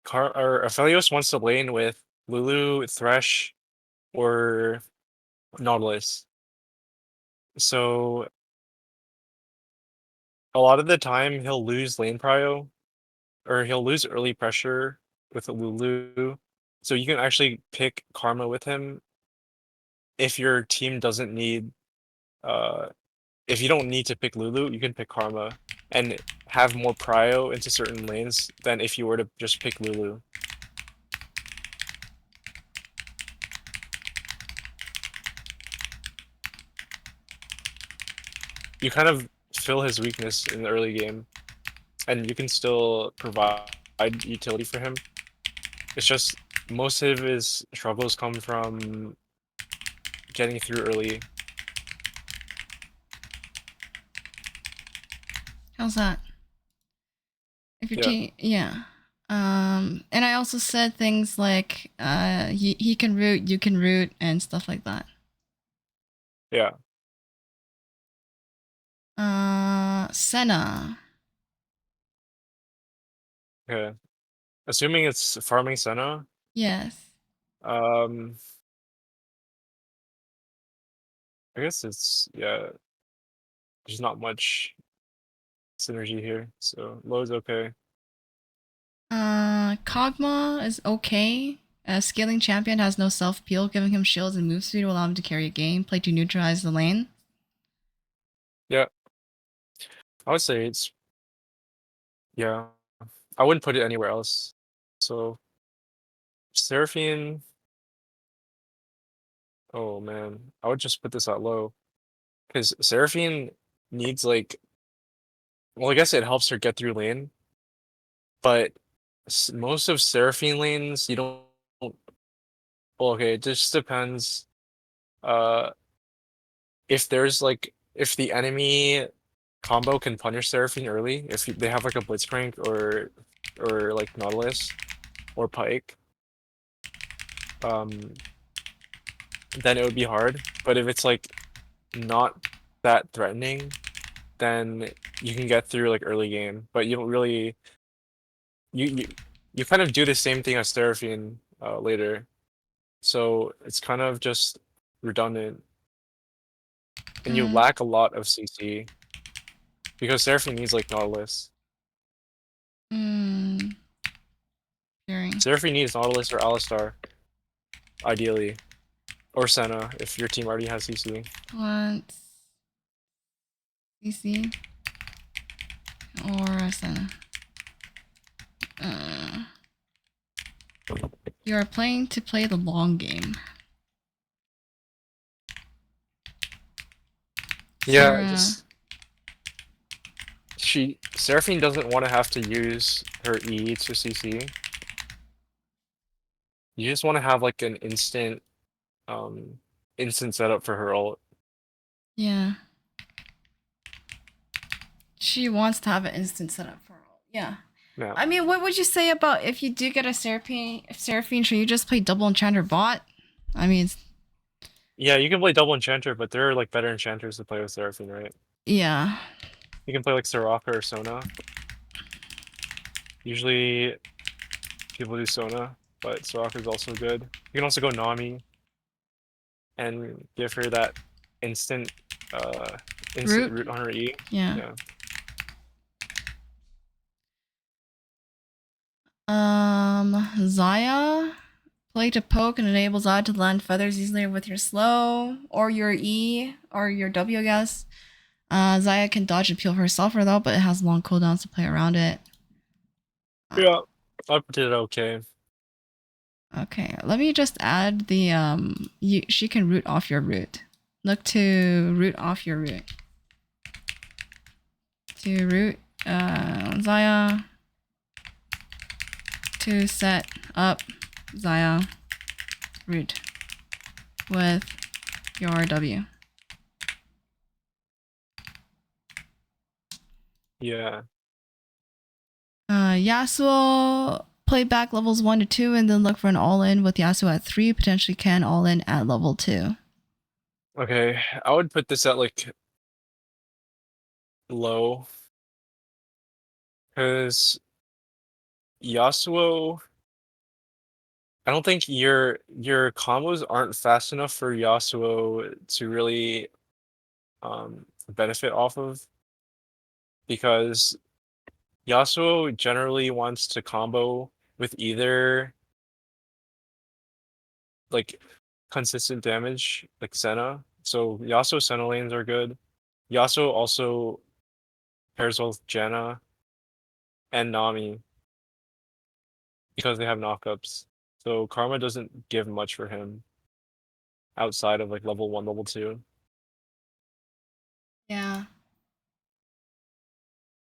Aphelios wants to lane with Lulu, Thresh, or Nautilus. So a lot of the time he'll lose lane prio or he'll lose early pressure with Lulu. So you can actually pick Karma with him if your team doesn't need uh if you don't need to pick Lulu, you can pick Karma and have more prio into certain lanes than if you were to just pick Lulu. You kind of fill his weakness in the early game, and you can still provide utility for him. It's just most of his struggles come from getting through early. How's that? If your Yeah, team, yeah. And I also said things like he can root, you can root, and stuff like that. yeah. Senna. Okay. Assuming it's farming Senna, Yes. um, I guess it's yeah. There's not much synergy here, so low is okay. Kog'Maw is okay. Scaling champion has no self peel, giving him shields and move speed will allow him to carry a game. Play to neutralize the lane. Yeah, I would say it's yeah. I wouldn't put it anywhere else. So Seraphine, oh man, I would just put this at low because Seraphine needs like, well, I guess it helps her get through lane, but most of Seraphine lanes you don't. Well, okay, it just depends. Uh, if there's like if the enemy combo can punish Seraphine early, if they have like a Blitzcrank or like Nautilus or Pike, um, then it would be hard. But if it's like not that threatening, then you can get through like early game. But you don't really you you kind of do the same thing as Seraphine later. So it's kind of just redundant. And you Mm, lack a lot of CC because Seraphine needs like Nautilus. mm, hearing. Seraphine needs Nautilus or Alistar, ideally. Or Senna, if your team already has CC. Once. CC. Or Senna. Uh, you are playing to play the long game. Yeah, Sarah. just Seraphine doesn't want to have to use her E to CC. You just want to have like an instant instant setup for her ult. Yeah. She wants to have an instant setup for all. Yeah. Yeah. I mean, what would you say about if you do get a Seraphine, should you just play double enchanter bot? I mean, Yeah, you can play double enchanter, but there are like better enchanters to play with Seraphine, right? yeah. You can play like Soraka or Sona. Usually people do Sona, but Soraka is also good. You can also go Nami and give her that instant instant Root? root on her E. Yeah. Yeah. Zaya? Play to poke and enable Zaya to land feathers easily with your slow, or your E, or your W, I guess. Zaya can dodge and peel for herself though, but it has long cooldowns to play around it. Yeah. I did it okay. Okay, let me just add the she can root off your root. Look to root off your root. To root Zaya. To set up Zaya root with your W. Yeah. Yasuo play back levels 1 to 2 and then look for an all-in with Yasuo at 3. Potentially can all-in at level 2. Okay. I would put this at like low. Because Yasuo, I don't think your combos aren't fast enough for Yasuo to really benefit off of, because Yasuo generally wants to combo with either like consistent damage like Senna. So Yasuo Senna lanes are good. Yasuo also pairs well with Janna and Nami because they have knockups. So Karma doesn't give much for him outside of like level 1, level 2. Yeah.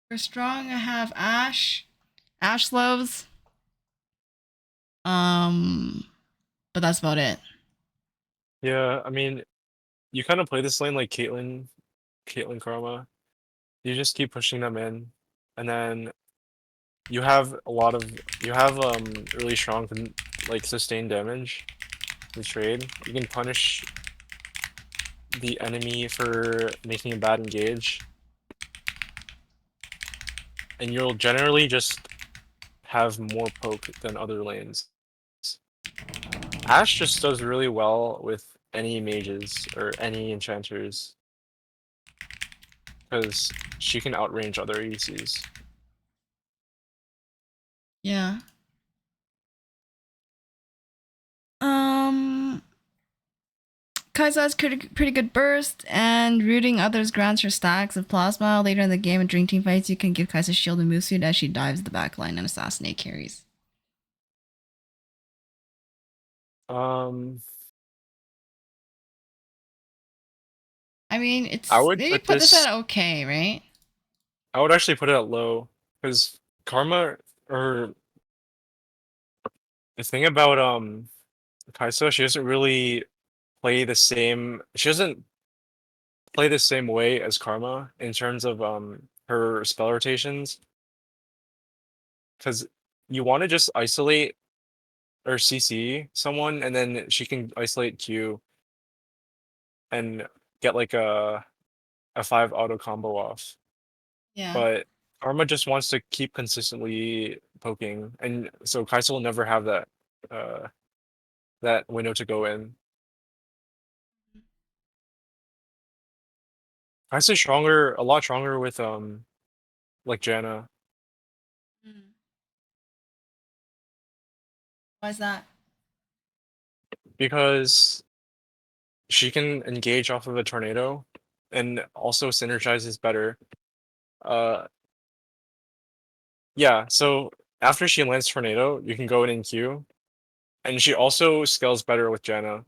For strong, I have Ashe. Ashe loves. But that's about it. Yeah, I mean, you kind of play this lane like Caitlyn Karma. You just keep pushing them in, and then you have really strong like sustained damage in trade. You can punish the enemy for making a bad engage, and you'll generally just have more poke than other lanes. Ashe just does really well with any mages or any enchanters because she can outrange other ECs. Yeah. Um, Kai'Sa has pretty good burst, and rooting others grants her stacks of plasma. Later in the game, in Dream Team fights, you can give Kai'Sa shield and move suit as she dives the backline and assassinate carries. Um, I mean, I it's would maybe put put this this. at okay, right? I would actually put it at low because Karma, or the thing about Kai'Sa, she doesn't really play the same. She doesn't play the same way as Karma in terms of her spell rotations. Because you want to just isolate or CC someone, and then she can isolate Q and get like a 5 auto combo off. Yeah. But Karma just wants to keep consistently poking, and so Kai'Sa will never have uh that window to go in. Kai'Sa's stronger, a lot stronger with like Janna, Mm. Why is that? because she can engage off of a tornado and also synergizes better. Uh yeah, so after she lands tornado, you can go in and Q, and she also scales better with Janna.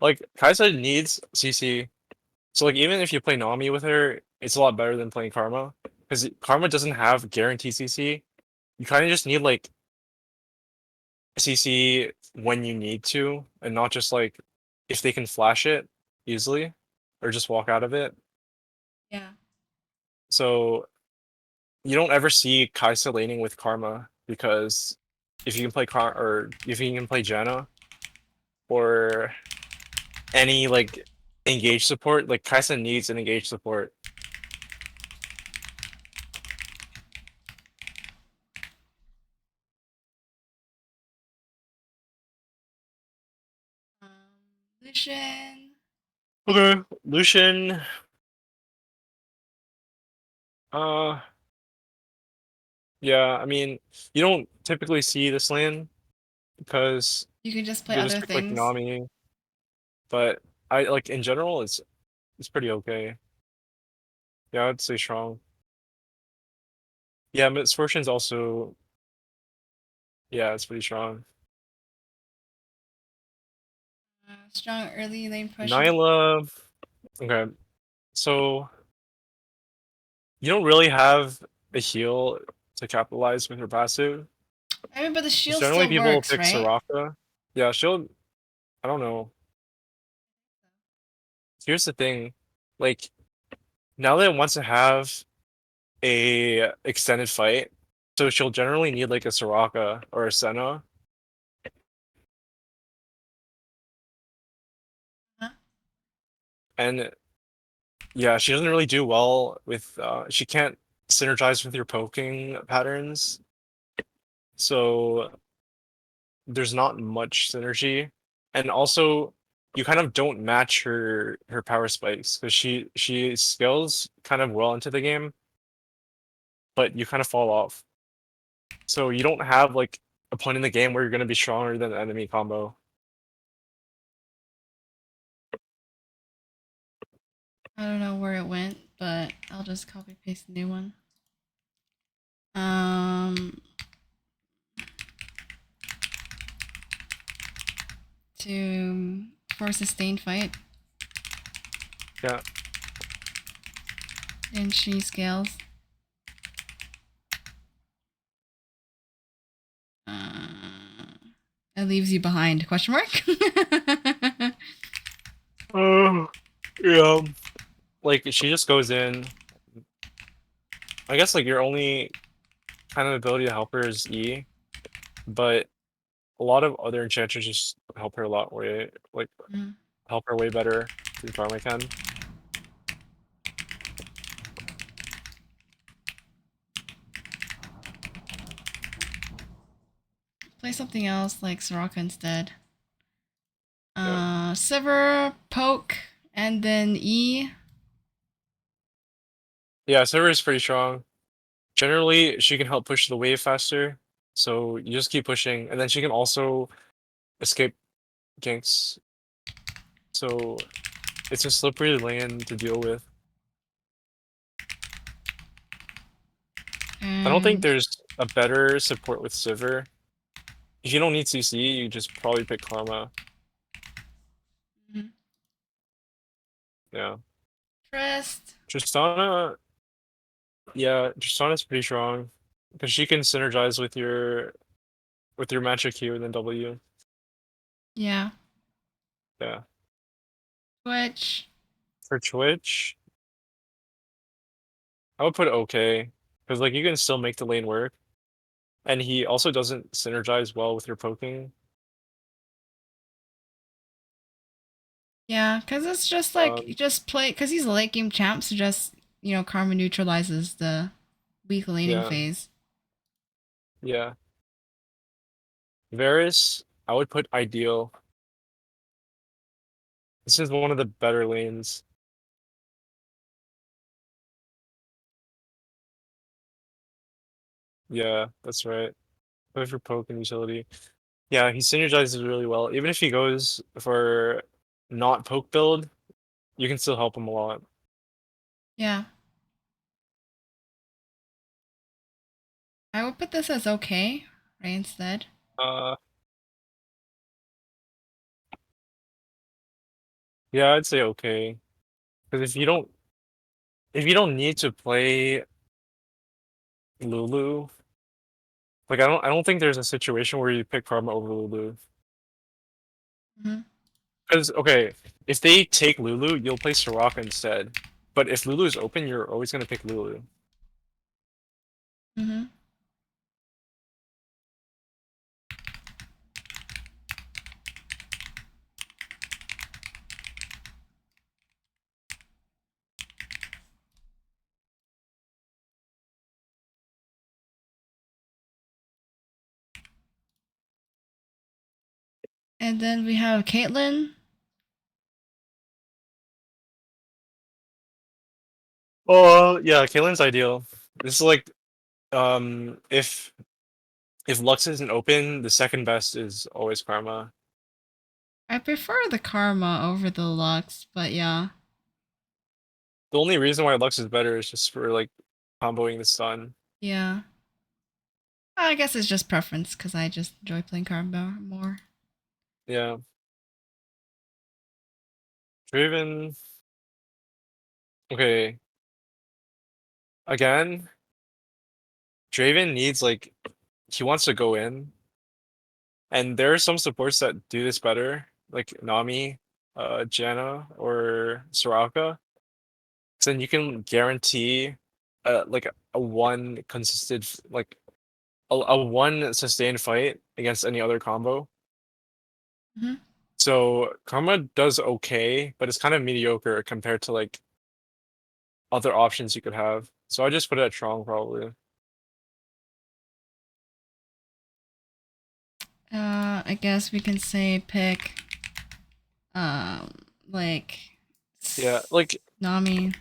Like Kai'Sa needs CC. So like even if you play Nami with her, it's a lot better than playing Karma. Because Karma doesn't have guaranteed CC. You kind of just need like CC when you need to, and not just like if they can flash it easily. or just walk out of it. Yeah. So you don't ever see Kai'Sa laning with Karma because if you can play or if you can play Janna or any like engage support, like Kai'Sa needs an engage support. Lucian. Okay, Lucian. Uh, yeah, I mean, you don't typically see this lane because You can just play you'll just other pick like things. Nami, but I like in general it's pretty okay. Yeah, I'd say strong. Yeah, Misfortune's also yeah, it's pretty strong. Strong early lane pressure. Nyla, okay, so you don't really have a heal to capitalize with her passive. I mean, but the 'Cause shield generally still people will works, pick right? Soraka. Yeah, she'll I don't know. Here's the thing, like now that it wants to have a extended fight, so she'll generally need like a Soraka or a Senna. Huh? And yeah, she doesn't really do well with she can't synergize with your poking patterns. So there's not much synergy. And also you kind of don't match her power spikes because she scales kind of well into the game, but you kind of fall off. So you don't have like a point in the game where you're gonna be stronger than the enemy combo. I don't know where it went, but I'll just copy paste the new one. Um, to for a sustained fight, Yeah. and she scales. It leaves you behind? Question mark. Oh, yeah. Like she just goes in. I guess like your only kind of ability to help her is E, but a lot of other enchanters just help her a lot way like Mm. help her way better than Karma can. Play something else like Soraka instead. Yeah. Sivir, poke, and then E. Yeah, Server is pretty strong. Generally, she can help push the wave faster, so you just keep pushing, and then she can also escape ganks. So it's a slippery lane to deal with. I don't think And there's a better support with Sivir. If you don't need CC, you just probably pick Karma. mm, Yeah. Trist. Tristana, yeah, Tristana's pretty strong because she can synergize with your matcha Q and then W. Yeah. Yeah. Twitch. For Twitch, I would put okay because like you can still make the lane work, and he also doesn't synergize well with your poking. Yeah, because it's just like you Um, just play because he's a late game champ, so just karma neutralizes the weak laning yeah, phase. yeah. Varus, I would put ideal. This is one of the better lanes. Yeah, that's right. Play for poke and utility. Yeah, he synergizes really well. Even if he goes for not poke build, you can still help him a lot. Yeah, I would put this as okay, right? Instead. Uh, yeah, I'd say okay. Because if you don't need to play Lulu, like I don't think there's a situation where you pick Karma over Lulu. Hmm. Because okay, if they take Lulu, you'll play Soraka instead. But if Lulu's open, you're always gonna pick Lulu. Mm-hmm. And then we have Caitlyn. Oh yeah, Kalen's ideal. This is like if Lux isn't open, the second best is always Karma. I prefer the Karma over the Lux, but yeah. The only reason why Lux is better is just for like comboing the stun. Yeah. I guess it's just preference because I just enjoy playing Karma more. Yeah. Draven. Okay. Again, Draven needs like he wants to go in. And there are some supports that do this better, like Nami, Janna, or Soraka. So then you can guarantee like a one consistent like a one sustained fight against any other combo. Hmm. So Karma does okay, but it's kind of mediocre compared to like other options you could have. So I just put it at Trong probably. I guess we can say pick um like Yeah, like Nami,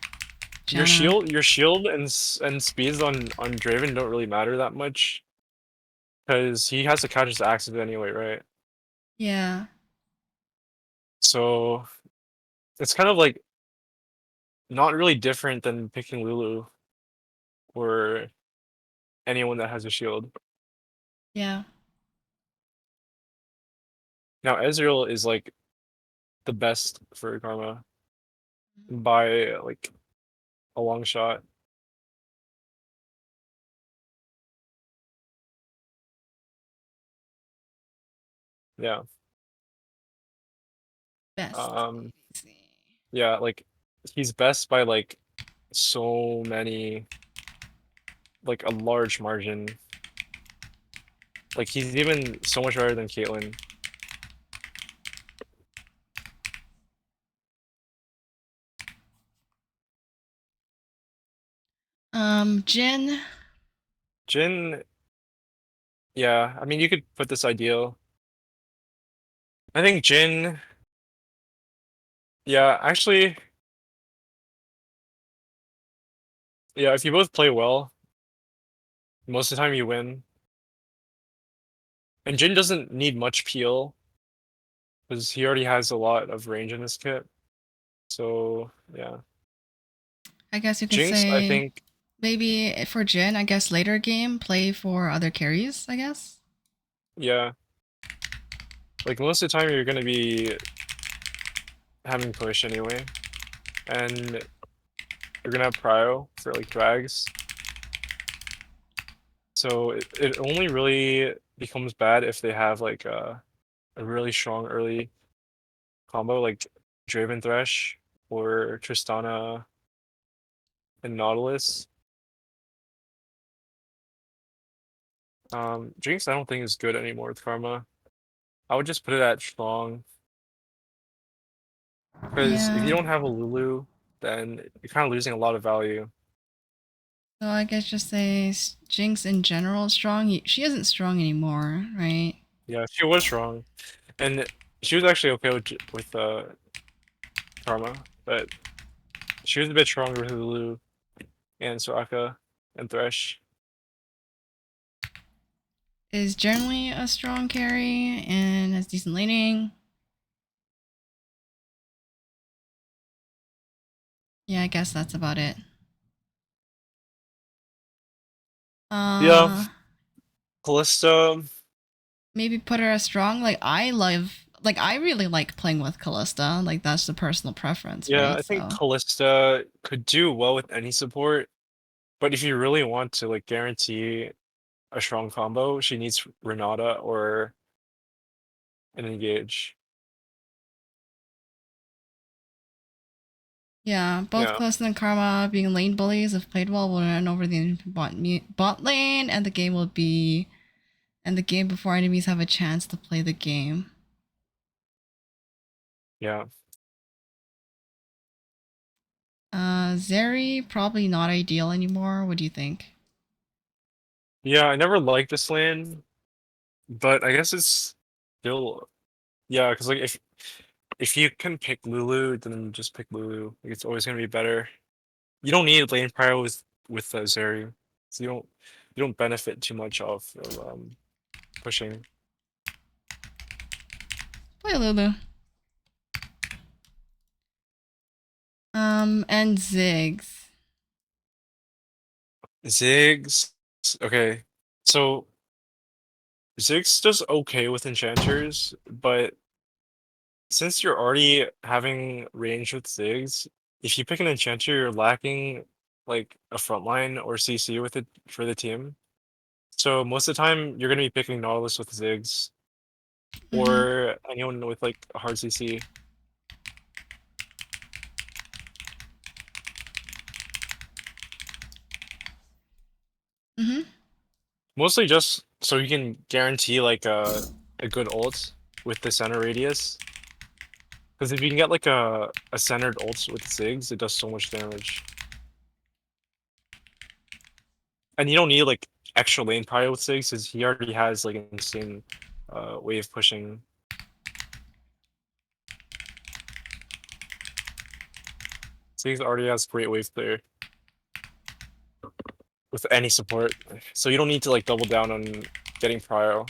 Janna. your shield and and speeds on Draven don't really matter that much because he has to catch his axes anyway, right? Yeah. So it's kind of like not really different than picking Lulu or anyone that has a shield. Yeah. Now Ezreal is like the best for Karma by like a long shot. Yeah. Best Um ADC. yeah, like he's best by like so many like a large margin. Like he's even so much better than Caitlyn. Jin. Jin, yeah, I mean you could put this ideal. I think Jin, yeah, actually, yeah, if you both play well, most of the time you win. And Jin doesn't need much peel because he already has a lot of range in his kit. So yeah. I guess you could Jinx, I say think, maybe for Jin, I guess later game play for other carries, I guess. yeah. Like most of the time you're gonna be having push anyway. And you're gonna have prio for like drags. So it only really becomes bad if they have like a really strong early combo like Draven Thresh or Tristana and Nautilus. Jinx I don't think is good anymore with Karma. I would just put it at strong because if you Yeah. don't have a Lulu, then you're kind of losing a lot of value. So I guess just say Jinx in general is strong. She isn't strong anymore, right? Yeah, she was strong, and she was actually okay with Karma, but she was a bit stronger with Lulu and Soraka and Thresh. Is generally a strong carry and has decent laning. Yeah, I guess that's about it. Yeah, Uh, Callista. maybe put her as strong. Like I really like playing with Callista. Like that's the personal preference, Yeah, right? I think So Callista could do well with any support, but if you really want to like guarantee a strong combo, she needs Renata or an Engage. Yeah, both Yeah. Close and Karma being lane bullies, if played well, will run over the bot lane, and the game before enemies have a chance to play the game. Yeah. Zeri probably not ideal anymore. What do you think? Yeah, I never liked this lane, but I guess it's still yeah, because like if you can pick Lulu, then just pick Lulu. Like, it's always gonna be better. You don't need lane prio with Zeri, so you don't benefit too much of pushing. Play Lulu. And Ziggs. Ziggs, okay, so Ziggs does okay with enchanters, but since you're already having range with Ziggs, if you pick an enchanter, you're lacking like a frontline or CC with it for the team. So most of the time, you're gonna be picking Nautilus with Ziggs Mm-hmm. or anyone with like a hard CC. Mm-hmm. Mostly just so you can guarantee like a good ult with the center radius. Because if you can get like a centered ult with Ziggs, it does so much damage. And you don't need like extra lane prio with Ziggs because he already has like an insane wave pushing. Ziggs already has great wave clear with any support. So you don't need to like double down on getting prio.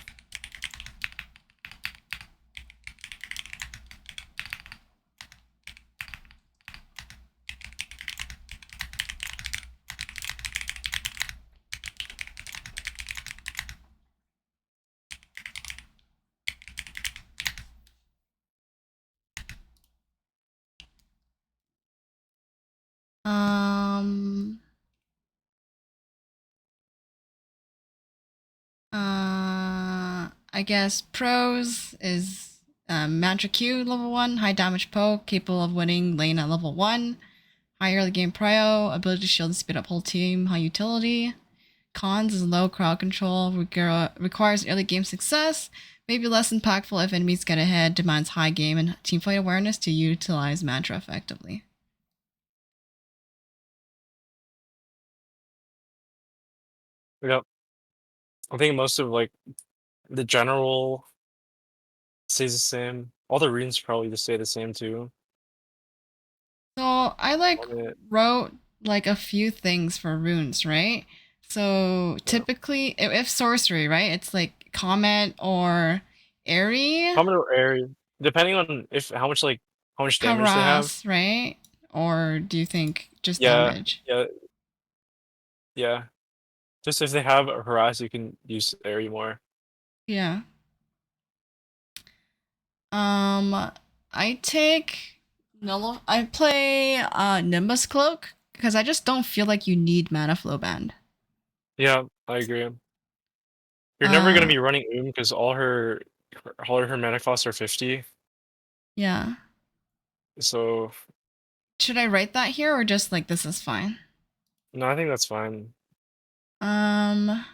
Um. I guess pros is Mantra Q level 1, high damage poke, capable of winning lane at level 1, high early game prio, ability to shield and speed up whole team, high utility. Cons is low crowd control, requires early game success, may be less impactful if enemies get ahead, demands high game and teamfight awareness to utilize Mantra effectively. Yep. I think most of like the general stays the same. All the runes probably just stay the same too. So I like On it. wrote like a few things for runes, right? So Yeah. typically, if sorcery, right, it's like comment or airy, Common or airy, depending on if how much damage they have. harass, right? Or do you think just Yeah, damage? yeah, yeah. Just if they have a harass, you can use airy more. Yeah. Um, I take I play Nimbus Cloak because I just don't feel like you need mana flow band. Yeah, I agree. You're never gonna Uh, be running because all her mana costs are 50. yeah. So Should I write that here or just like this is fine? no, I think that's fine. Um,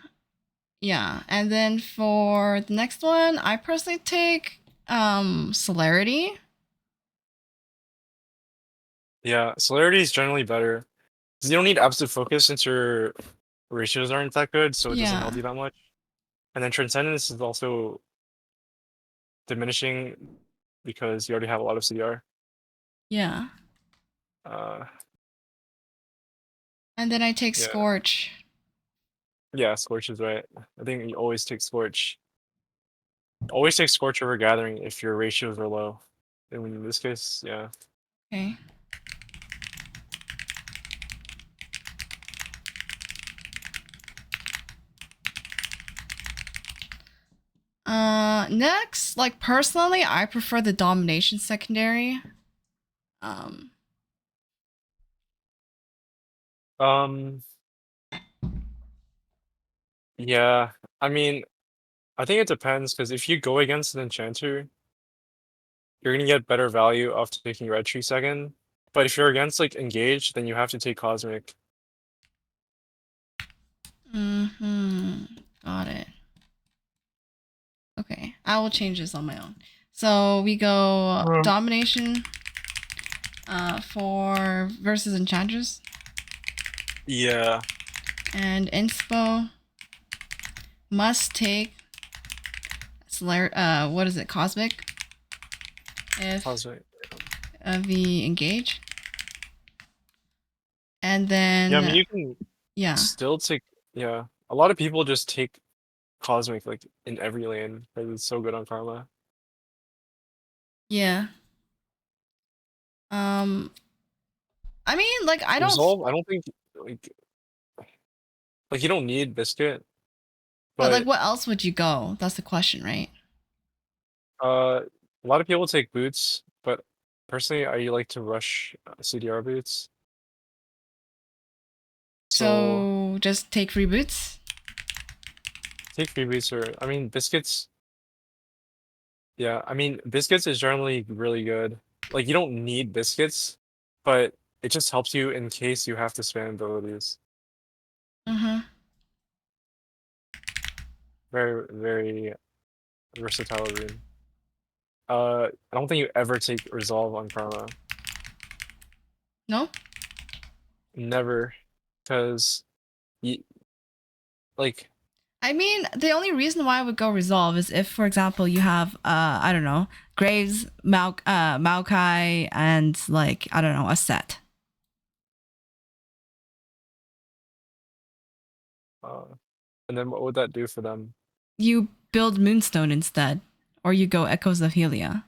yeah. And then for the next one, I personally take Celerity. Yeah, celerity is generally better. 'Cause you don't need absolute focus since your ratios aren't that good, so it doesn't help Yeah. you that much. And then transcendence is also diminishing because you already have a lot of CDR. Yeah. Uh, And then I take yeah, Scorch. yeah, Scorch is right. I think you always take Scorch. Always take Scorch over Gathering if your ratios are low. And in this case, yeah. Okay. Next, like personally, I prefer the domination secondary. Um, Um, yeah. I mean, I think it depends because if you go against an enchanter, you're gonna get better value off taking Red Tree second. But if you're against like engage, then you have to take cosmic. Mm-hmm. Got it. Okay, I will change this on my own. So we go domination for versus enchantress Yeah, and inspo must take what is it, cosmic if cosmic. we engage, and Yeah, I mean then you can yeah, still take. Yeah, a lot of people just take cosmic like in every lane because it's so good on Karma. yeah. Um, I mean, like I don't, Resolve, I don't think like you don't need Biscuit, but like but what else would you go? That's the question, right? a lot of people take boots, but personally I like to rush CDR boots. So So just take free boots. take free boots or I mean biscuits. Yeah, I mean biscuits is generally really good. Like you don't need biscuits, but it just helps you in case you have to spam abilities. Uh-huh. Very, very versatile rune. I don't think you ever take resolve on Karma. No? Never, because you like I mean, the only reason why I would go resolve is if, for example, you have I don't know, Graves, Maokai, and like I don't know, a set. uh, and then what would that do for them? You build Moonstone instead, or you go Echoes of Helia.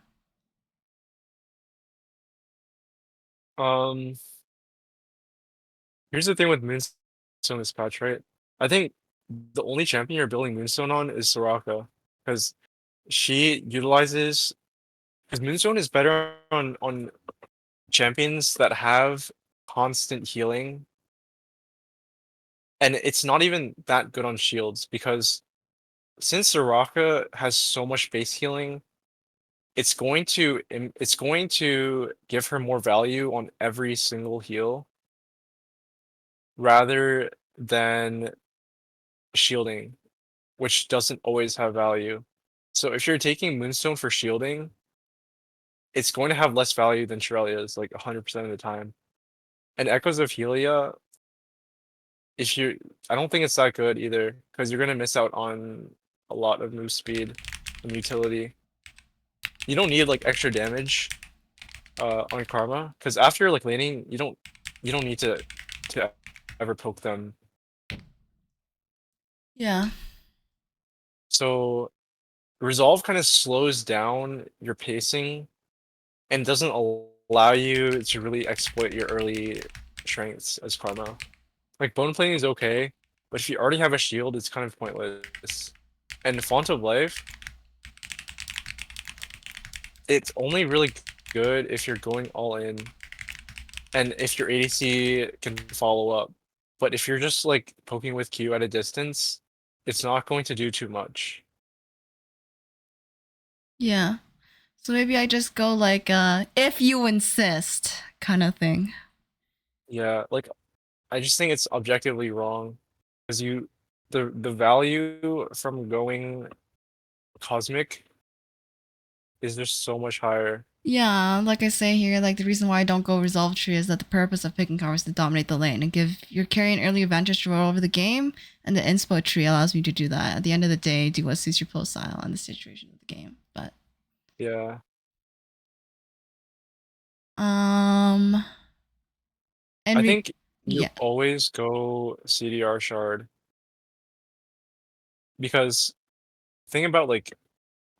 Um, Here's the thing with Moonstone this patch, right? I think the only champion you're building Moonstone on is Soraka, because she utilizes because Moonstone is better on champions that have constant healing, and it's not even that good on shields because since Soraka has so much base healing, it's going to give her more value on every single heal rather than shielding, which doesn't always have value. So if you're taking Moonstone for shielding, it's going to have less value than Shurelia's, like 100% of the time. And Echoes of Helia, if you, I don't think it's that good either, because you're gonna miss out on a lot of move speed and utility. You don't need like extra damage on Karma, because after like laning, you don't need to ever poke them. Yeah. So Resolve kind of slows down your pacing and doesn't allow you to really exploit your early strengths as Karma. Like bone plating is okay, but if you already have a shield, it's kind of pointless. And Font of Life, it's only really good if you're going all in and if your ADC can follow up. But if you're just like poking with Q at a distance, it's not going to do too much. Yeah. So maybe I just go like if you insist kind of thing. Yeah, like I just think it's objectively wrong because the value from going cosmic is just so much higher. Yeah, like I say here, like the reason why I don't go resolve tree is that the purpose of picking covers is to dominate the lane and give your carry an early advantage to roll over the game, and the inspo tree allows me to do that. At the end of the day, do what suits your play style and the situation of the game. But Yeah, um, and I we think you yeah always go CDR shard because thing about like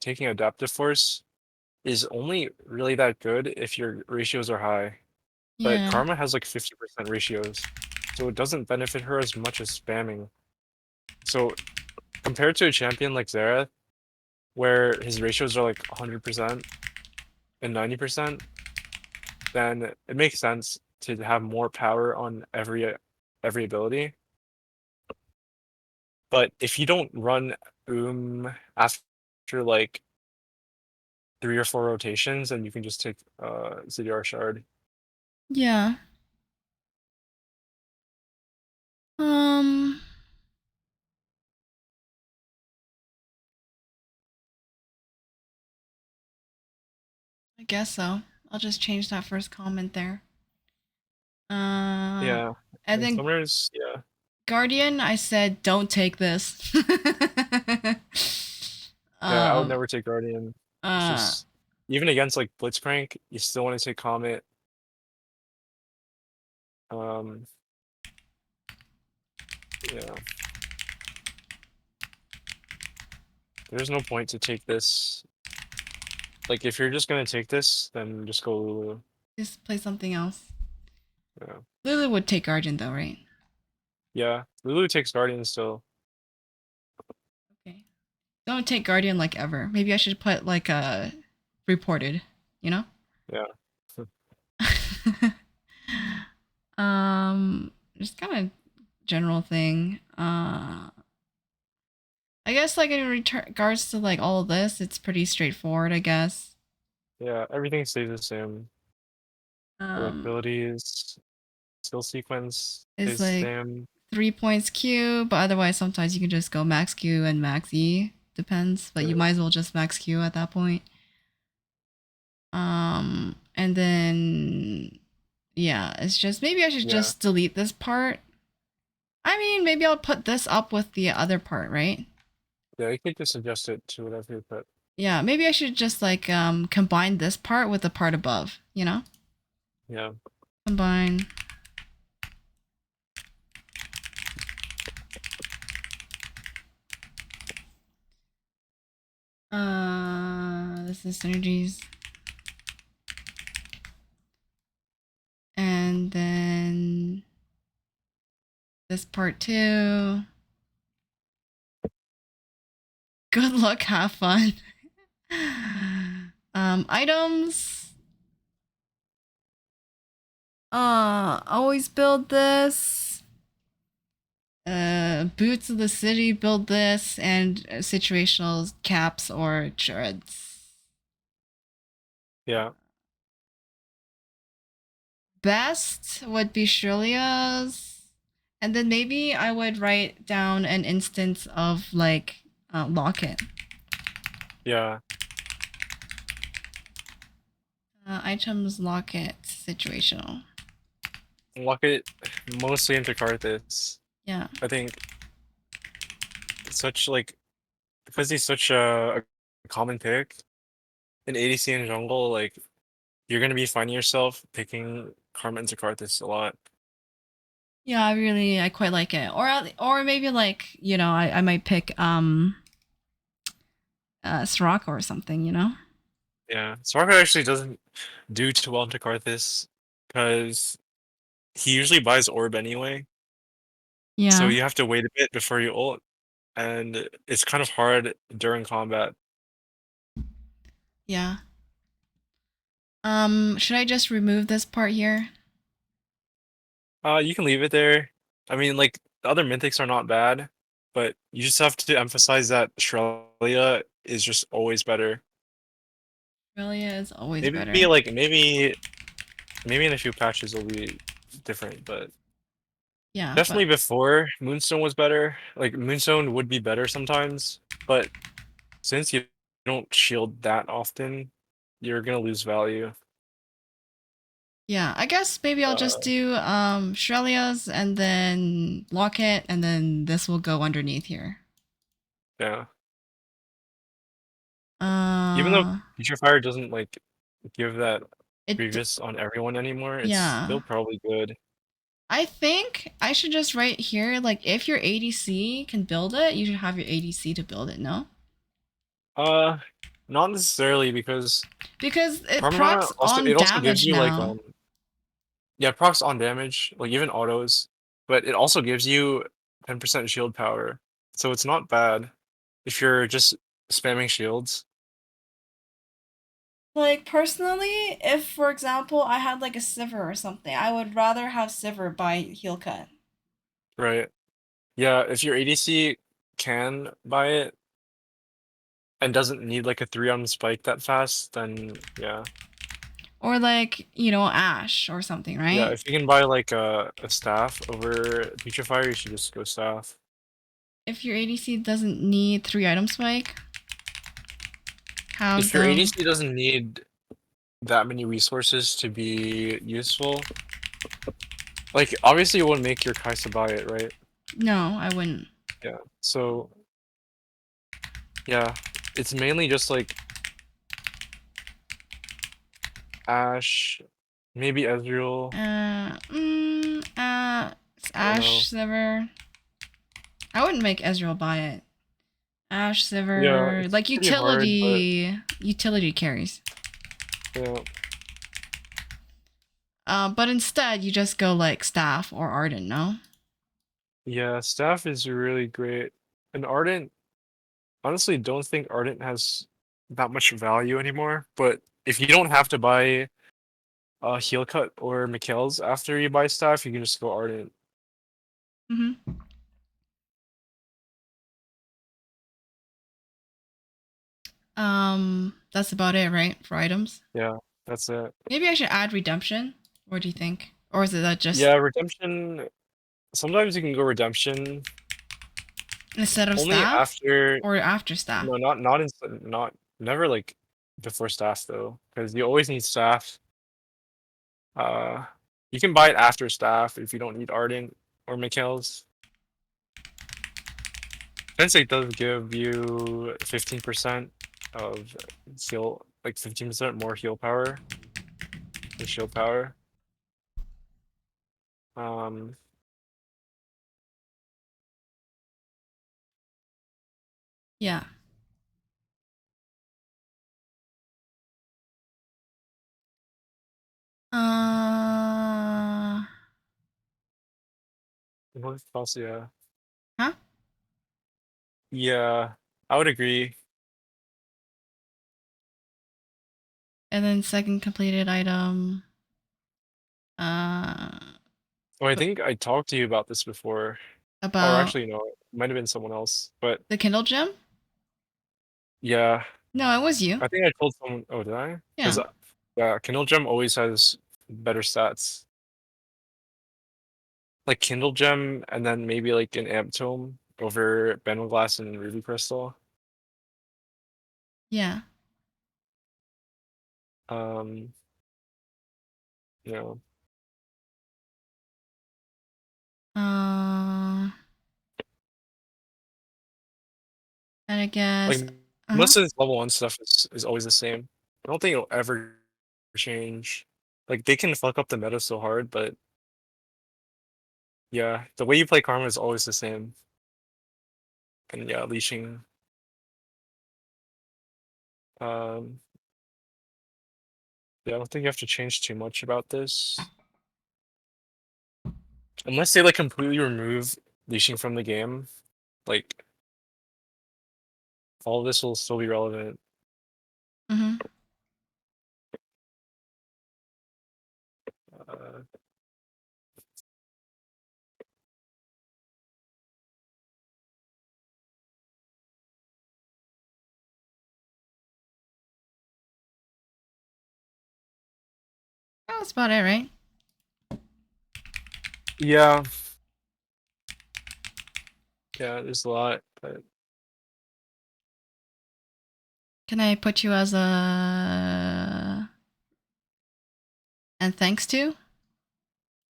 taking adaptive force is only really that good if your ratios are high. But yeah Karma has like 50% ratios, so it doesn't benefit her as much as spamming. So compared to a champion like Xerath, where his ratios are like 100% and 90%, then it makes sense to have more power on every ability. But if you don't run after like 3 or 4 rotations, then you can just take CDR shard. Yeah. Um, I guess so. I'll just change that first comment there. Uh, Yeah. and And then Summoners, yeah. Guardian, I said don't take this. Yeah, I would um, never take Guardian. It's uh, just even against like Blitzcrank, you still want to take Comet. Um, yeah. There's no point to take this. Like if you're just gonna take this, then just go Lulu. just play something else. Yeah. Lulu would take Guardian though, right? Yeah. Lulu takes Guardian still. Okay. Don't take Guardian like ever. Maybe I should put like a reported, you know? Yeah. Just kind of general thing. I guess like in regards to like all of this, it's pretty straightforward, I guess. Yeah, everything stays the same. Like Um, abilities, skill sequence it's stays the like same. 3 points Q, but otherwise sometimes you can just go max Q and max E. Depends, but you Yeah. might as well just max Q at that point. And then yeah, it's just maybe I should Yeah. just delete this part. I mean, maybe I'll put this up with the other part, right? Yeah, you could just adjust it to whatever you put. Yeah, maybe I should just like combine this part with the part above, you know? Yeah. Combine. This is synergies. And then this part too. Good luck, have fun. Items. Always build this. Boots of the city build this, and situational caps or treads. Yeah. Best would be Shirlia's, and then maybe I would write down an instance of like Locket. Yeah. Items Locket situational. Lock it mostly into Karthus. Yeah. I think such like because he's such a common pick in ADC and jungle, like you're gonna be finding yourself picking Karma into Karthus a lot. Yeah, I quite like it. Or maybe like, I might pick Soraka or something, you know? Yeah. Soraka actually doesn't do too well into Karthus because he usually buys orb anyway. So Yeah. you have to wait a bit before you ult, and it's kind of hard during combat. Yeah. Should I just remove this part here? You can leave it there. I mean, like the other mythics are not bad, but you just have to emphasize that Shrelia is just always better. Australia is always Maybe better. like maybe in a few patches it'll be different, but Yeah, but definitely before Moonstone was better. Like Moonstone would be better sometimes, but since you don't shield that often, you're gonna lose value. yeah, I guess maybe I'll just Uh, do Shrelia's and then Locket and then this will go underneath here. yeah. Even though Uh Future Fire doesn't like give that it previous on everyone anymore, it's yeah. still probably good. I think I should just write here like if your ADC can build it, you should have your ADC to build it, no? Uh, not necessarily because Because it Karma procs also on it also gives damage you like now. yeah, procs on damage, like even autos, but it also gives you 10% shield power. So it's not bad if you're just spamming shields, Like personally, if for example I had like a Sivir or something, I would rather have Sivir by heal cut. right? Yeah, if your ADC can buy it and doesn't need like a 3 on spike that fast, then yeah. Or like, Ash or something, Yeah, right? if you can buy like a staff over Putrefier, you should just go staff. If your ADC doesn't need 3 item spike, have If your them. ADC doesn't need that many resources to be useful, like obviously you wouldn't make your Kai'Sa buy it, right? No, I wouldn't. Yeah. So yeah, it's mainly just like Ashe, maybe Ezreal. It's I don't know. Ash Sivir. I wouldn't make Ezreal buy it. Ash Yeah, Sivir, it's like pretty hard, but utility carries. yeah. But instead you just go like Staff or Arden, no? Yeah, staff is really great. And Ardent, honestly, don't think Ardent has that much value anymore. But if you don't have to buy Heal Cut or Mikhail's after you buy staff, you can just go Ardent. Mm-hmm. That's about it, right? For items. Yeah, that's it. Maybe I should add Redemption. What do you think? Or is it that just Yeah, Redemption. Sometimes you can go Redemption instead of only Staff? after. Or after Staff? No, not never like before staff though, because you always need staff. Uh, you can buy it after staff if you don't need Ardent or Mikhail's. Sensei does give you 15% of heal, like 15% more heal power, the shield power. Um, Yeah. Uh what else? Yeah, huh? yeah, I would agree. And then second completed item. Uh Oh, I think I talked to you about this before, or about actually, no, it might have been someone else. But the Kindle gem? yeah, No, it was you. I think I told someone. Oh, did I? Because Yeah. yeah, Kindle Gem always has better stats. Like Kindle Gem, and then maybe like an Amp Tome over Banner Glass and Ruby Crystal. Yeah. Um, you know, Uh and I like guess uh-huh. most of this level one stuff is always the same. I don't think it'll ever change. Like they can fuck up the meta so hard, but yeah, the way you play Karma is always the same. And yeah, leashing. Um, yeah, I don't think you have to change too much about this. Unless they like completely remove leashing from the game, like all of this will still be relevant. Mm-hmm. Uh, That's about it, right? yeah, yeah, there's a lot, but Can I put you as a and thanks to?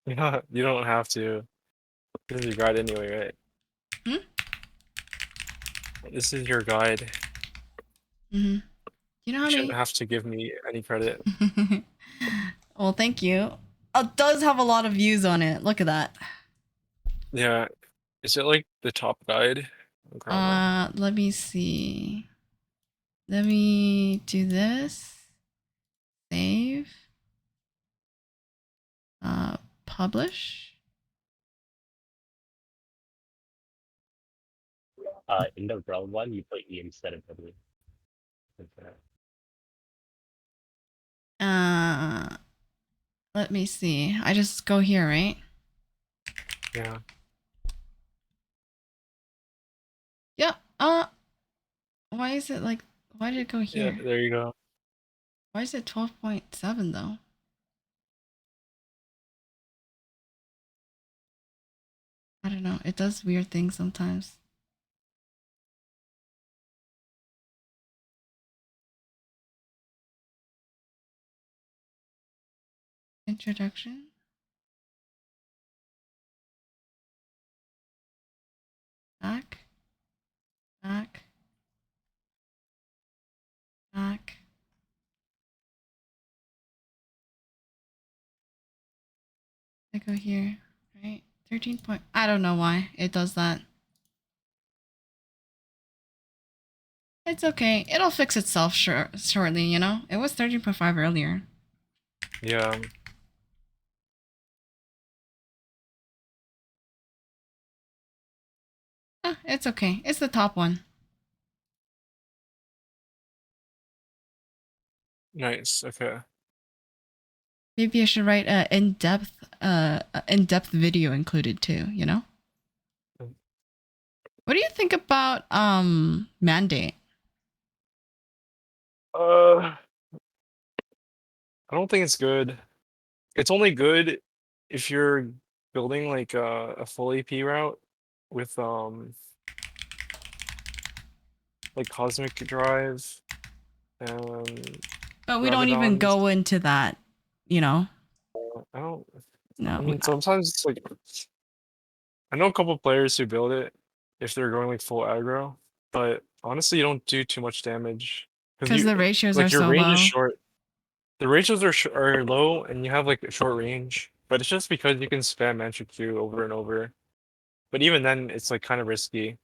yeah, you don't have to. This is your guide anyway, right? Hmm? This is your guide. Mm-hmm. You know You how shouldn't many have to give me any credit. well, thank you. It does have a lot of views on it. Look at that. Yeah, is it like the top guide on Karma? Let me see. Let me do this. Save. Publish. In the round one, you put E instead of W. Uh, Let me see. I just go here, right? Yeah. Yeah. Why is it like? Why did it go Yeah, here? there you go. Why is it 12.7 though? I don't know. It does weird things sometimes. Introduction. Back. Back. Back. I go here, right? 13 point. I don't know why it does that. It's okay. It'll fix itself shortly, you know? It was 13.5 earlier. Yeah. It's okay. It's the top one. Nice. Okay. Maybe I should write a in-depth video included too, you know? What do you think about mandate? I don't think it's good. It's only good if you're building like a full AP route with like Cosmic Drive and But we don't even Rabadon's. go into that, you know? I don't. No. I mean, sometimes it's like I know a couple players who build it if they're going like full aggro, but honestly, you don't do too much damage because Because you the ratios are like your so range is low. short. The ratios are low, and you have like a short range, but it's just because you can spam Mantra Q over and over. But even then, it's like kind of risky.